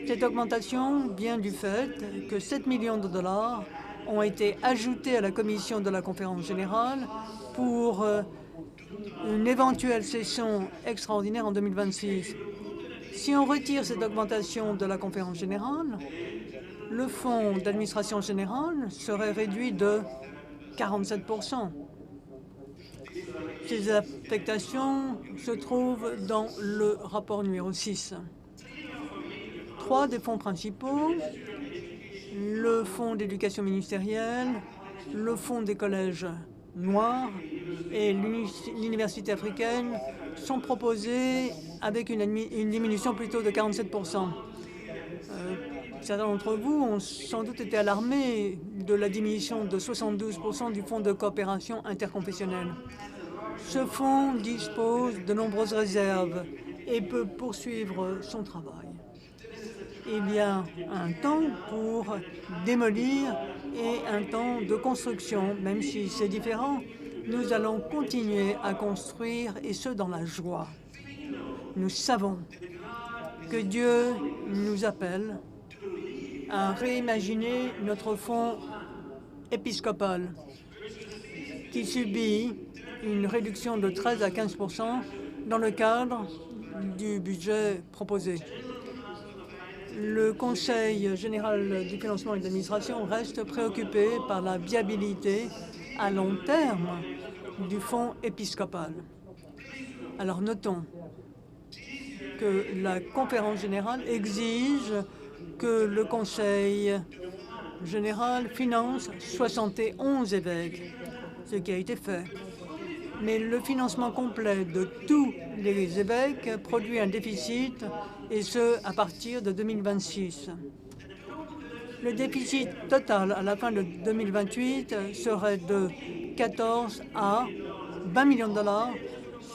Cette augmentation vient du fait que 7 millions de dollars ont été ajoutés à la commission de la conférence générale pour une éventuelle session extraordinaire en 2026. Si on retire cette augmentation de la conférence générale, le fonds d'administration générale serait réduit de 47%. Ces affectations se trouvent dans le rapport numéro 6. 3 des fonds principaux, le fonds d'éducation ministérielle, le fonds des collèges noirs et l'université africaine, sont proposés avec une diminution plutôt de 47%. Certains d'entre vous ont sans doute été alarmés de la diminution de 72% du fonds de coopération interconfessionnelle. Ce fonds dispose de nombreuses réserves et peut poursuivre son travail. Il y a un temps pour démolir et un temps de construction. Même si c'est différent, nous allons continuer à construire, et ce, dans la joie. Nous savons que Dieu nous appelle à réimaginer notre fonds épiscopal qui subit une réduction de 13 à 15% dans le cadre du budget proposé. Le Conseil général du financement et de l'administration reste préoccupé par la viabilité à long terme du fonds épiscopal. Alors notons que la conférence générale exige que le Conseil général finance 71 évêques, ce qui a été fait. Mais le financement complet de tous les évêques produit un déficit, et ce, à partir de 2026. Le déficit total à la fin de 2028 serait de 14 à 20 millions de dollars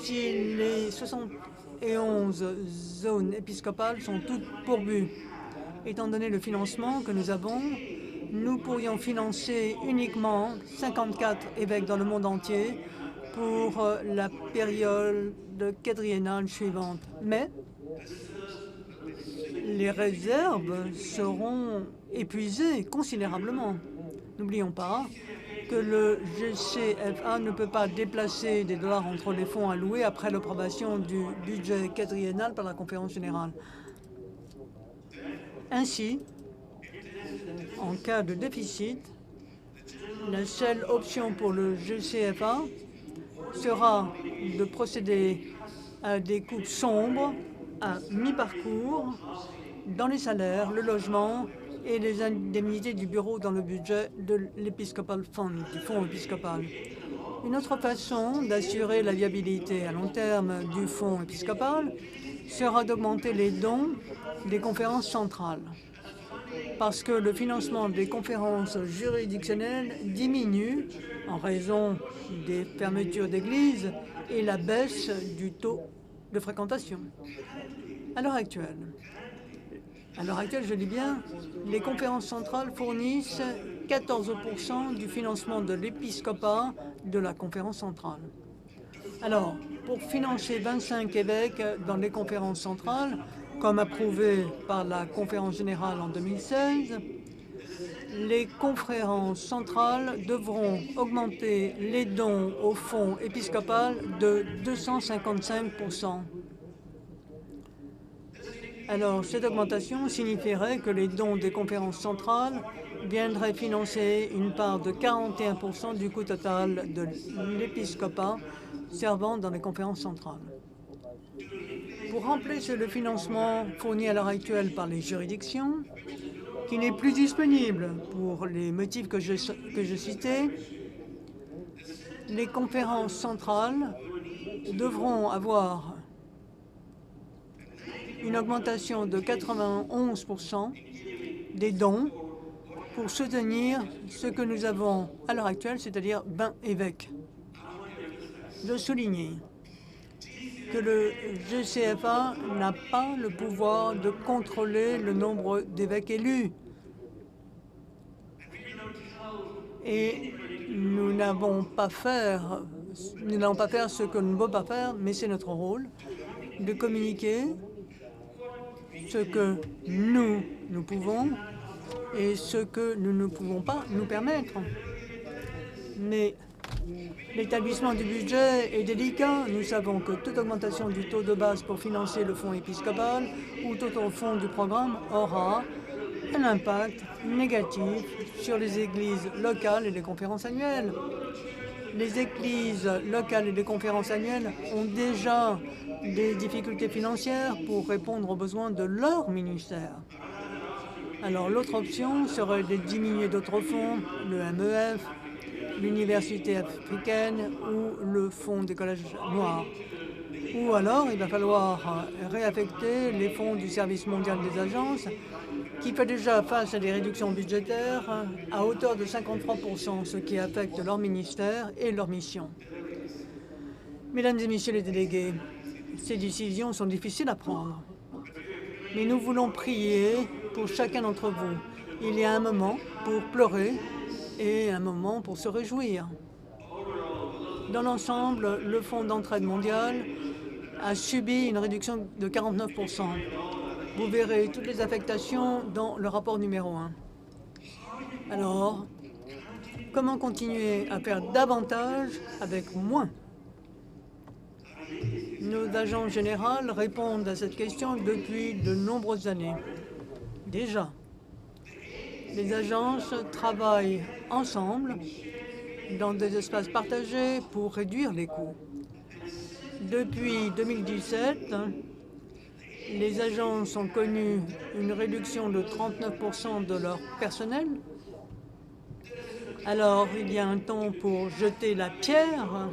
si les 71 zones épiscopales sont toutes pourvues. Étant donné le financement que nous avons, nous pourrions financer uniquement 54 évêques dans le monde entier pour la période quadriennale suivante. Mais les réserves seront épuisées considérablement. N'oublions pas que le GCFA ne peut pas déplacer des dollars entre les fonds alloués après l'approbation du budget quadriennal par la conférence générale. Ainsi, en cas de déficit, la seule option pour le GCFA sera de procéder à des coupes sombres à mi-parcours dans les salaires, le logement et les indemnités du bureau dans le budget de l'Episcopal Fund, du fonds épiscopal. Une autre façon d'assurer la viabilité à long terme du fonds épiscopal sera d'augmenter les dons des conférences centrales, parce que le financement des conférences juridictionnelles diminue en raison des fermetures d'églises et la baisse du taux de fréquentation. À l'heure actuelle, je dis bien, les conférences centrales fournissent 14% du financement de l'épiscopat de la conférence centrale. Alors, pour financer 25 évêques dans les conférences centrales, comme approuvé par la conférence générale en 2016, les conférences centrales devront augmenter les dons au fonds épiscopal de 255%. Alors, cette augmentation signifierait que les dons des conférences centrales viendraient financer une part de 41% du coût total de l'épiscopat servant dans les conférences centrales. Pour remplacer le financement fourni à l'heure actuelle par les juridictions, qui n'est plus disponible pour les motifs que je citais, les conférences centrales devront avoir une augmentation de 91% des dons pour soutenir ce que nous avons à l'heure actuelle, c'est-à-dire 20 évêques. De souligner que le GCFA n'a pas le pouvoir de contrôler le nombre d'évêques élus. Et nous n'allons pas faire ce que nous ne pouvons pas faire, mais c'est notre rôle de communiquer ce que nous pouvons et ce que nous ne pouvons pas nous permettre. Mais l'établissement du budget est délicat. Nous savons que toute augmentation du taux de base pour financer le fonds épiscopal ou tout au fond du programme aura un impact négatif sur les églises locales et les conférences annuelles. Les églises locales et les conférences annuelles ont déjà des difficultés financières pour répondre aux besoins de leur ministère. Alors l'autre option serait de diminuer d'autres fonds, le MEF, l'Université africaine ou le Fonds des collèges noirs. Ou alors, il va falloir réaffecter les fonds du Service mondial des agences, qui fait déjà face à des réductions budgétaires à hauteur de 53%, ce qui affecte leur ministère et leur mission. Mesdames et messieurs les délégués, ces décisions sont difficiles à prendre. Mais nous voulons prier pour chacun d'entre vous. Il y a un moment pour pleurer et un moment pour se réjouir. Dans l'ensemble, le Fonds d'entraide mondiale a subi une réduction de 49%. Vous verrez toutes les affectations dans le rapport numéro 1. Alors, comment continuer à faire davantage avec moins? Nos agents généraux répondent à cette question depuis de nombreuses années. Déjà, les agences travaillent ensemble dans des espaces partagés pour réduire les coûts. Depuis 2017, les agences ont connu une réduction de 39% de leur personnel. Alors, il y a un temps pour jeter la pierre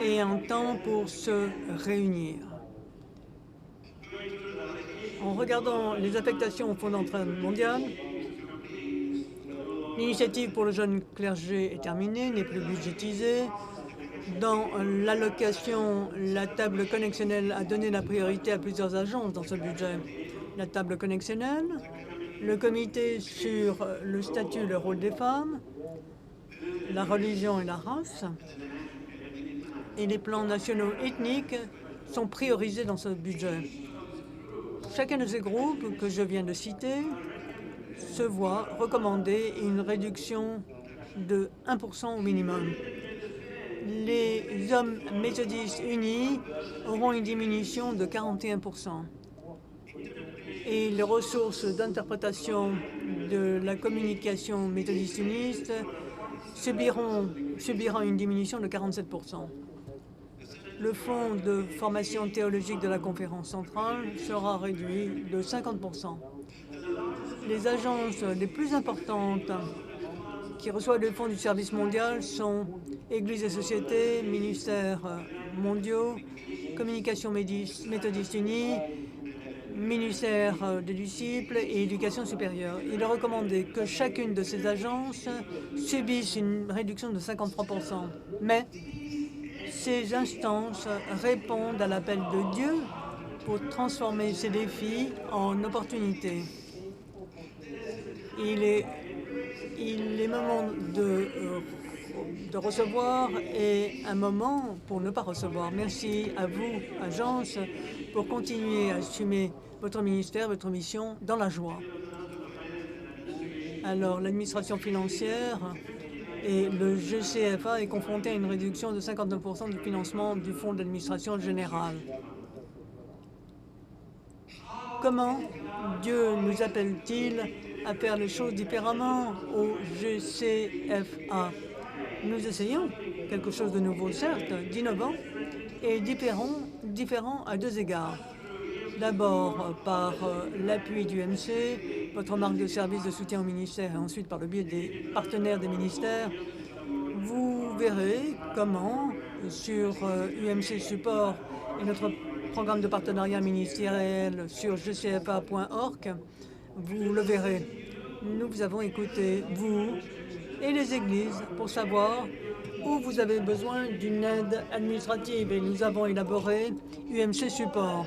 et un temps pour se réunir. En regardant les affectations au Fonds d'entraide mondial, l'initiative pour le jeune clergé est terminée, n'est plus budgétisée. Dans l'allocation, la table connexionnelle a donné la priorité à plusieurs agences dans ce budget. La table connexionnelle, le comité sur le statut et le rôle des femmes, la religion et la race, et les plans nationaux ethniques sont priorisés dans ce budget. Chacun de ces groupes que je viens de citer se voit recommander une réduction de 1% au minimum. Les hommes méthodistes unis auront une diminution de 41%. Et les ressources d'interprétation de la communication méthodiste uniste subiront une diminution de 47%. Le fonds de formation théologique de la conférence centrale sera réduit de 50%. Les agences les plus importantes qui reçoivent le fonds du service mondial sont Églises et sociétés, ministères mondiaux, communication méthodiste unie, ministère des disciples et éducation supérieure. Il est recommandé que chacune de ces agences subisse une réduction de 53%. Mais ces instances répondent à l'appel de Dieu pour transformer ces défis en opportunités. Il est moment de recevoir et un moment pour ne pas recevoir. Merci à vous, agences, pour continuer à assumer votre ministère, votre mission dans la joie. Alors, l'administration financière et le GCFA est confronté à une réduction de 59% du financement du Fonds d'administration générale. Comment Dieu nous appelle-t-il à faire les choses différemment au GCFA? Nous essayons quelque chose de nouveau, certes, d'innovant et différent à deux égards. D'abord par l'appui du MC, votre marque de service de soutien au ministère, et ensuite par le biais des partenaires des ministères. Vous verrez comment, sur UMC Support et notre programme de partenariat ministériel sur gcfa.org, vous le verrez. Nous avons écouté vous et les églises pour savoir où vous avez besoin d'une aide administrative et nous avons élaboré UMC Support.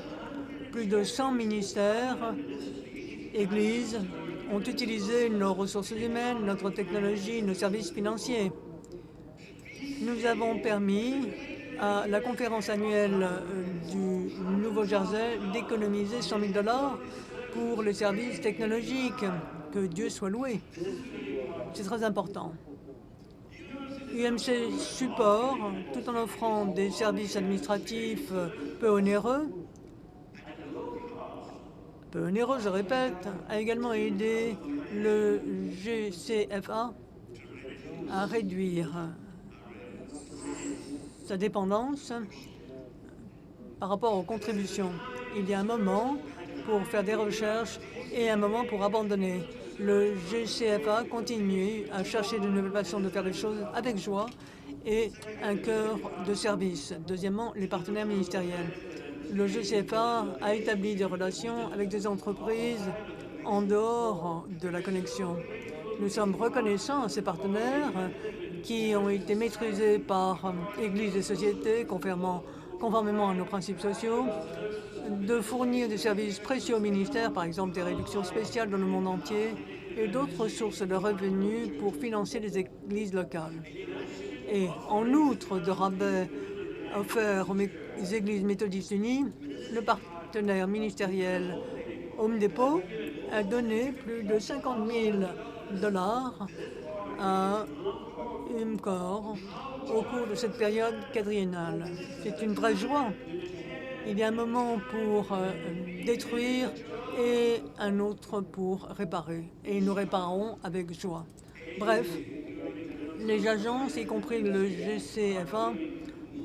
Plus de 100 ministères, églises ont utilisé nos ressources humaines, notre technologie, nos services financiers. Nous avons permis à la conférence annuelle du Nouveau-Jersey d'économiser 100 000 $ pour les services technologiques. Que Dieu soit loué. C'est très important. UMC Support, tout en offrant des services administratifs peu onéreux, je répète, a également aidé le GCFA à réduire sa dépendance par rapport aux contributions. Il y a un moment pour faire des recherches et un moment pour abandonner. Le GCFA continue à chercher de nouvelles façons de faire les choses avec joie et un cœur de service. Deuxièmement, les partenaires ministériels. Le GCFA a établi des relations avec des entreprises en dehors de la connexion. Nous sommes reconnaissants à ces partenaires qui ont été maîtrisés par Églises et sociétés, conformément à nos principes sociaux, de fournir des services précieux au ministère, par exemple des réductions spéciales dans le monde entier, et d'autres sources de revenus pour financer les églises locales. Et en outre de rabais offerts aux églises méthodistes unies, le partenaire ministériel Home Depot a donné plus de 50 000 $ à UMCOR au cours de cette période quadriennale. C'est une vraie joie. Il y a un moment pour détruire et un autre pour réparer. Et nous réparons avec joie. Bref, les agences, y compris le GCFA,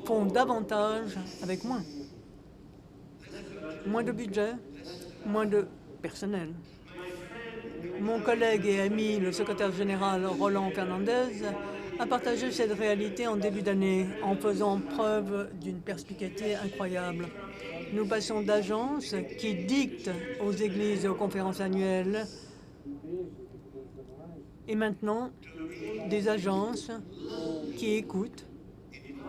font davantage avec moins. Moins de budget, moins de personnel. Mon collègue et ami, le secrétaire général Roland Fernandez, a partagé cette réalité en début d'année en faisant preuve d'une perspicacité incroyable. Nous passons d'agences qui dictent aux églises et aux conférences annuelles et maintenant des agences qui écoutent,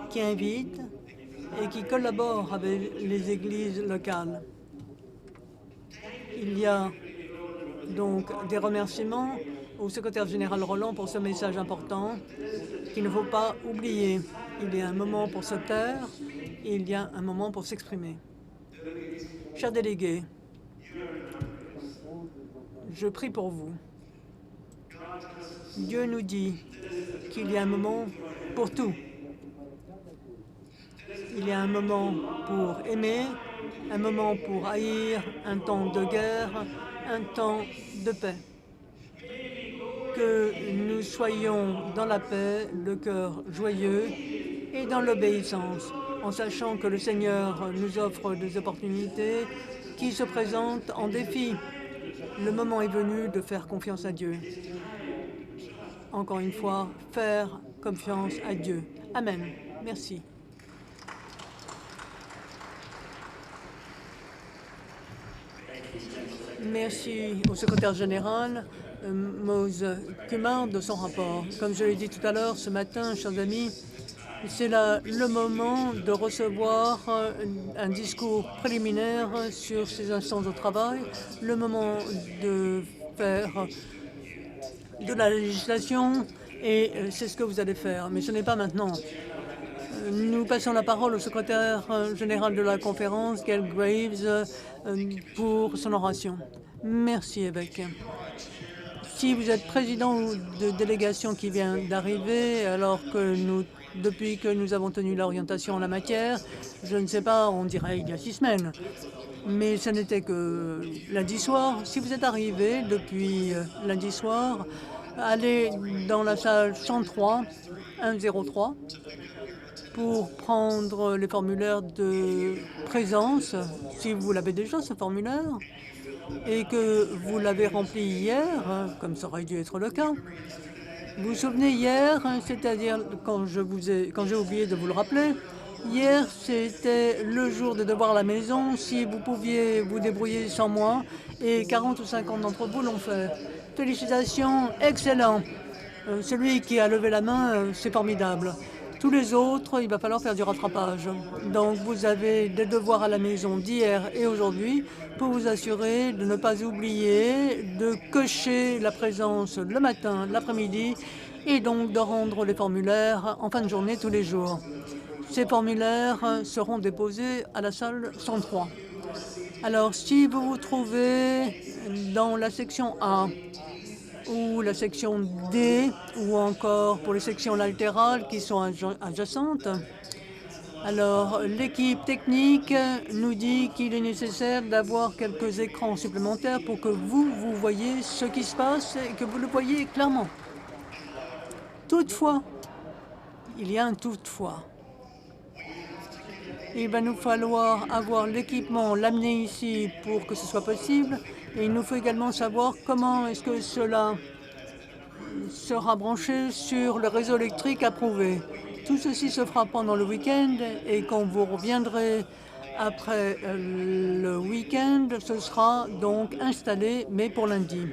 qui invitent et qui collaborent avec les églises locales. Il y a donc des remerciements au secrétaire général Roland pour ce message important qu'il ne faut pas oublier. Il y a un moment pour se taire et il y a un moment pour s'exprimer. Chers délégués, je prie pour vous. Dieu nous dit qu'il y a un moment pour tout. Il y a un moment pour aimer, un moment pour haïr, un temps de guerre, un temps de paix. Que nous soyons dans la paix, le cœur joyeux et dans l'obéissance, en sachant que le Seigneur nous offre des opportunités qui se présentent en défi. Le moment est venu de faire confiance à Dieu. Encore une fois, faire confiance à Dieu. Amen. Merci. Merci au secrétaire général, Mose Kumar, de son rapport. Comme je l'ai dit tout à l'heure, ce matin, chers amis, c'est le moment de recevoir un discours préliminaire sur ces instances de travail, le moment de faire de la législation, et c'est ce que vous allez faire. Mais ce n'est pas maintenant. Nous passons la parole au secrétaire général de la conférence, Gail Graves, pour son oration. Merci, évêque. Si vous êtes président de délégation qui vient d'arriver, alors que depuis que nous avons tenu l'orientation en la matière, je ne sais pas, on dirait il y a 6 semaines, mais ce n'était que lundi soir. Si vous êtes arrivé depuis lundi soir, allez dans la salle 103, pour prendre les formulaires de présence, si vous l'avez déjà, ce formulaire, et que vous l'avez rempli hier, comme ça aurait dû être le cas. Vous vous souvenez hier, c'est-à-dire quand j'ai oublié de vous le rappeler, hier c'était le jour de devoir à la maison, si vous pouviez vous débrouiller sans moi, et 40 ou 50 d'entre vous l'ont fait. Félicitations, excellent. Celui qui a levé la main, c'est formidable. Tous les autres, il va falloir faire du rattrapage. Donc vous avez des devoirs à la maison d'hier et aujourd'hui pour vous assurer de ne pas oublier de cocher la présence le matin, l'après-midi et donc de rendre les formulaires en fin de journée tous les jours. Ces formulaires seront déposés à la salle 103. Alors si vous vous trouvez dans la section A, ou la section D, ou encore pour les sections latérales qui sont adjacentes. Alors, l'équipe technique nous dit qu'il est nécessaire d'avoir quelques écrans supplémentaires pour que vous voyez ce qui se passe et que vous le voyez clairement. Toutefois, il y a un toutefois. Il va nous falloir avoir l'équipement, l'amener ici pour que ce soit possible. Et il nous faut également savoir comment est-ce que cela sera branché sur le réseau électrique approuvé. Tout ceci se fera pendant le week-end et quand vous reviendrez après le week-end, ce sera donc installé, mais pour lundi.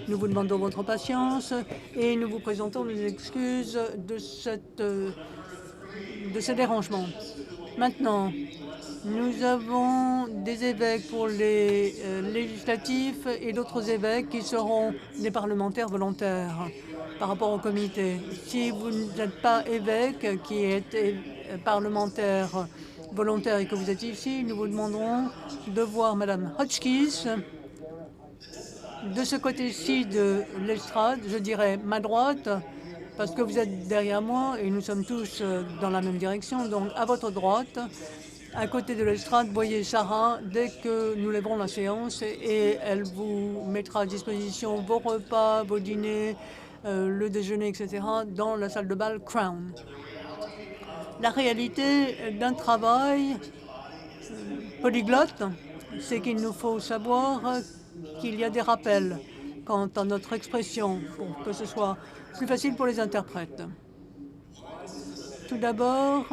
Nous vous demandons votre patience et nous vous présentons les excuses de ces dérangements. Maintenant, nous avons des évêques pour les législatifs et d'autres évêques qui seront des parlementaires volontaires par rapport au comité. Si vous n'êtes pas évêque, qui êtes parlementaire volontaire et que vous êtes ici, nous vous demanderons de voir Madame Hotchkiss de ce côté-ci de l'estrade, je dirais ma droite, parce que vous êtes derrière moi et nous sommes tous dans la même direction, donc à votre droite. À côté de l'estrade, voyez Sarah dès que nous lèverons la séance et elle vous mettra à disposition vos repas, vos dîners, le déjeuner, etc., dans la salle de bal Crown. La réalité d'un travail polyglotte, c'est qu'il nous faut savoir qu'il y a des rappels quant à notre expression pour que ce soit plus facile pour les interprètes. Tout d'abord,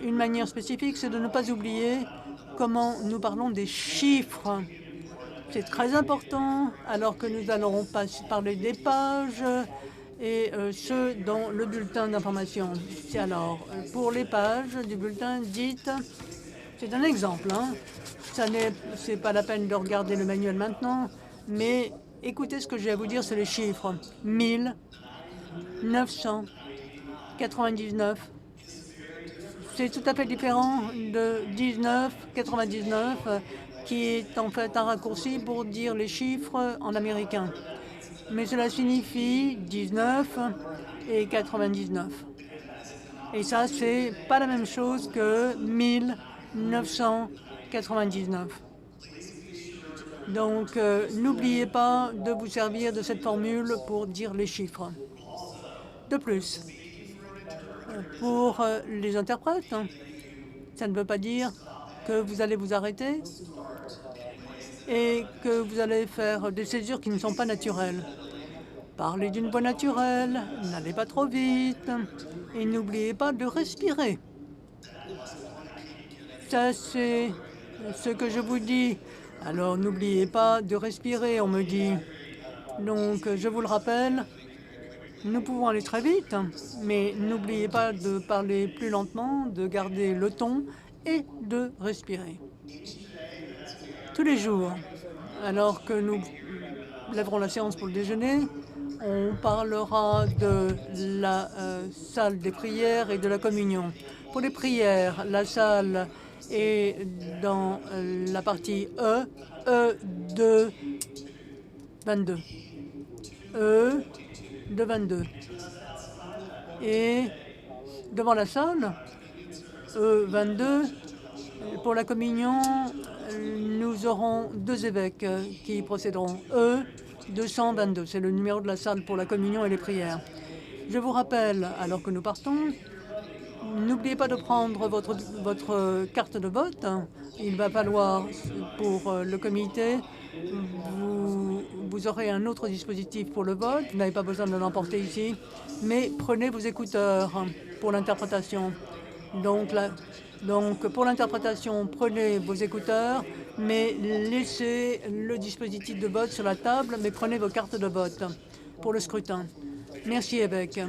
une manière spécifique, c'est de ne pas oublier comment nous parlons des chiffres. C'est très important, alors que nous allons parler des pages et ceux dans le bulletin d'information. C'est alors, pour les pages du bulletin, dites, c'est un exemple, hein. C'est pas la peine de regarder le manuel maintenant, mais écoutez ce que j'ai à vous dire, c'est les chiffres. 1999. C'est tout à fait différent de 1999, qui est en fait un raccourci pour dire les chiffres en américain. Mais cela signifie 19 et 99. Et ça, c'est pas la même chose que 1999. Donc, n'oubliez pas de vous servir de cette formule pour dire les chiffres. De plus, pour les interprètes, ça ne veut pas dire que vous allez vous arrêter et que vous allez faire des césures qui ne sont pas naturelles. Parlez d'une voix naturelle, n'allez pas trop vite et n'oubliez pas de respirer. Ça, c'est ce que je vous dis. Alors, n'oubliez pas de respirer, on me dit. Donc, je vous le rappelle, nous pouvons aller très vite, mais n'oubliez pas de parler plus lentement, de garder le ton et de respirer. Tous les jours, alors que nous lèverons la séance pour le déjeuner, on parlera de la salle des prières et de la communion. Pour les prières, la salle est dans la partie E2 22. E2 22. Et devant la salle, E22, pour la communion, nous aurons deux évêques qui procéderont. E222, c'est le numéro de la salle pour la communion et les prières. Je vous rappelle, alors que nous partons, n'oubliez pas de prendre votre carte de vote. Il va falloir, pour le comité, vous aurez un autre dispositif pour le vote. Vous n'avez pas besoin de l'emporter ici, mais prenez vos écouteurs pour l'interprétation. Donc, pour l'interprétation, prenez vos écouteurs, mais laissez le dispositif de vote sur la table, mais prenez vos cartes de vote pour le scrutin. Merci, évêque.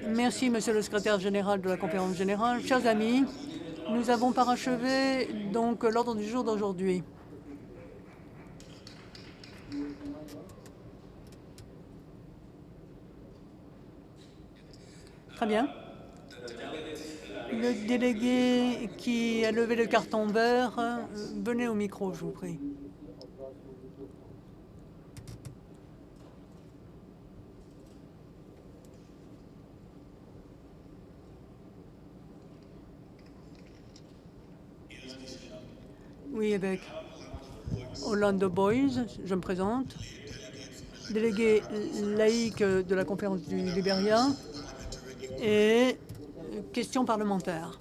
Merci, Monsieur le secrétaire général de la Conférence générale. Chers amis, nous avons parachevé donc l'ordre du jour d'aujourd'hui. Très bien. Le délégué qui a levé le carton vert, venez au micro, je vous prie. Oui, évêque. Orlando Boys, je me présente. Délégué laïque de la conférence du Libéria. Et question parlementaire.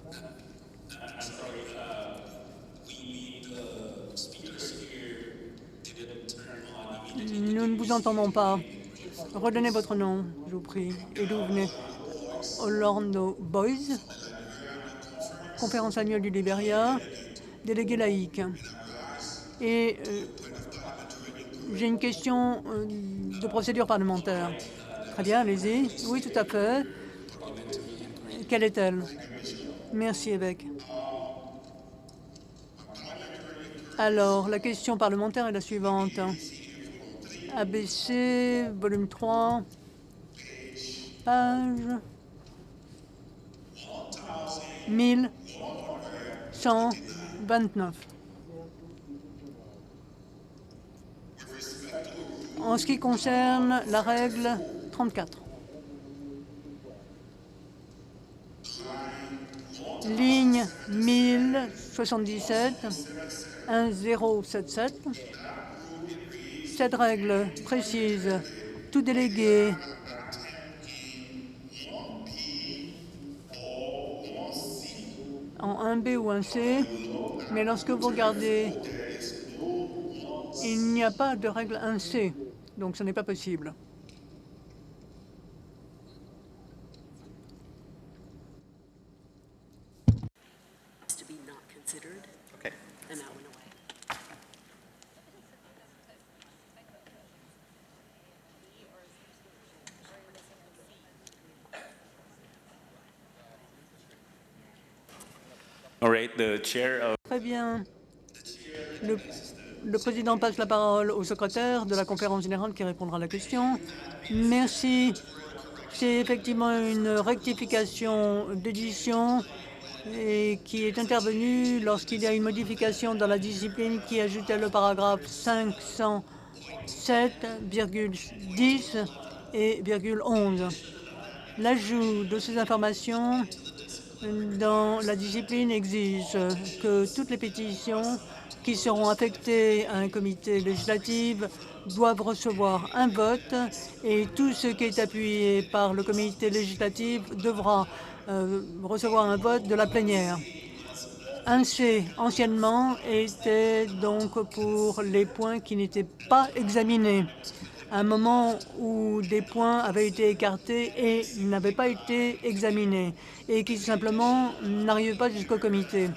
Nous ne vous entendons pas. Redonnez votre nom, je vous prie. Et d'où vous venez? Orlando Boys, conférence annuelle du Libéria, délégué laïque. Et j'ai une question de procédure parlementaire. Très bien, allez-y. Oui, tout à fait. Quelle est-elle? Merci, évêque. Alors, la question parlementaire est la suivante. ABC, volume 3, page 1129. En ce qui concerne la règle 34. Ligne 1077, 1077. Cette règle précise Tout délégué en 1B ou 1C, mais lorsque vous regardez, il n'y a pas de règle 1C, donc ce n'est pas possible. To be not considered, Okay. and that went away. All right, the chair of Très bien. Le président passe la parole au secrétaire de la conférence générale qui répondra à la question. Merci. C'est effectivement une rectification d'édition et qui est intervenue lorsqu'il y a une modification dans la discipline qui ajoutait le paragraphe 507,10 et ,11. L'ajout de ces informations dans la discipline exige que toutes les pétitions qui seront affectées à un comité législatif doivent recevoir un vote et tout ce qui est appuyé par le comité législatif devra recevoir un vote de la plénière. 1C, anciennement, était donc pour les points qui n'étaient pas examinés. À un moment où des points avaient été écartés et n'avaient pas été examinés et qui simplement n'arrivaient pas jusqu'au comité.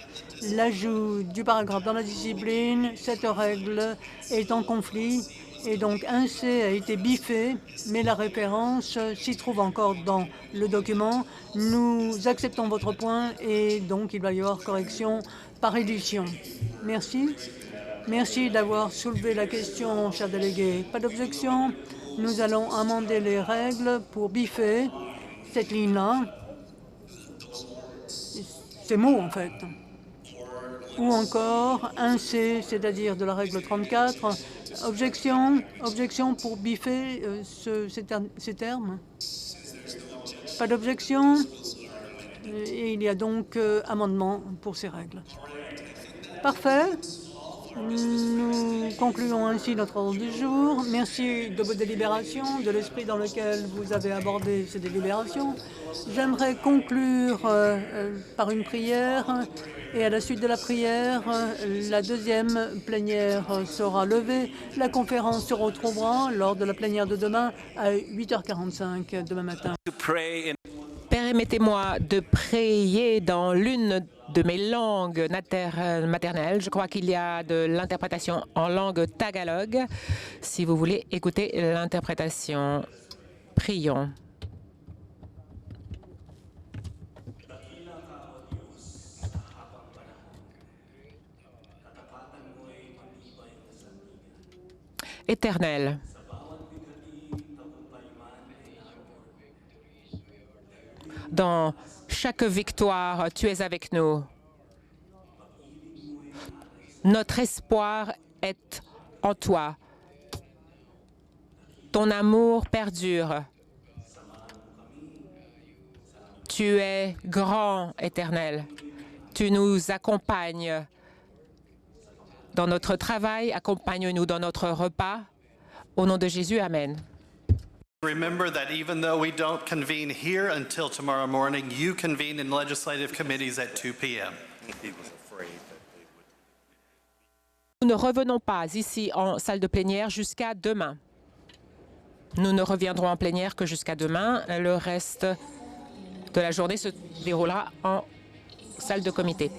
L'ajout du paragraphe dans la discipline, cette règle est en conflit et donc 1C a été biffé, mais la référence s'y trouve encore dans le document. Nous acceptons votre point et donc il va y avoir correction par édition. Merci. Merci d'avoir soulevé la question, cher délégué. Pas d'objection. Nous allons amender les règles pour biffer cette ligne-là. Ces mots, en fait. Ou encore 1C, c'est-à-dire de la règle 34. Objection pour biffer ces termes. Pas d'objection. Et il y a donc amendement pour ces règles. Parfait. Nous concluons ainsi notre ordre du jour. Merci de vos délibérations, de l'esprit dans lequel vous avez abordé ces délibérations. J'aimerais conclure par une prière et à la suite de la prière, la deuxième plénière sera levée. La conférence se retrouvera lors de la plénière de demain à 8h45 demain matin. Permettez-moi de prier dans l'une de mes langues maternelles. Je crois qu'il y a de l'interprétation en langue tagalog. Si vous voulez écouter l'interprétation, prions. Éternel, dans chaque victoire, tu es avec nous. Notre espoir est en toi. Ton amour perdure. Tu es grand, Éternel. Tu nous accompagnes dans notre travail, accompagne-nous dans notre repas. Au nom de Jésus, Amen. Remember that even though we don't convene here until tomorrow morning, you convene in legislative committees at 2 p.m. Nous ne revenons pas ici en salle de plénière jusqu'à demain. Nous ne reviendrons en plénière que jusqu'à demain. Le reste de la journée se déroulera en salle de comité.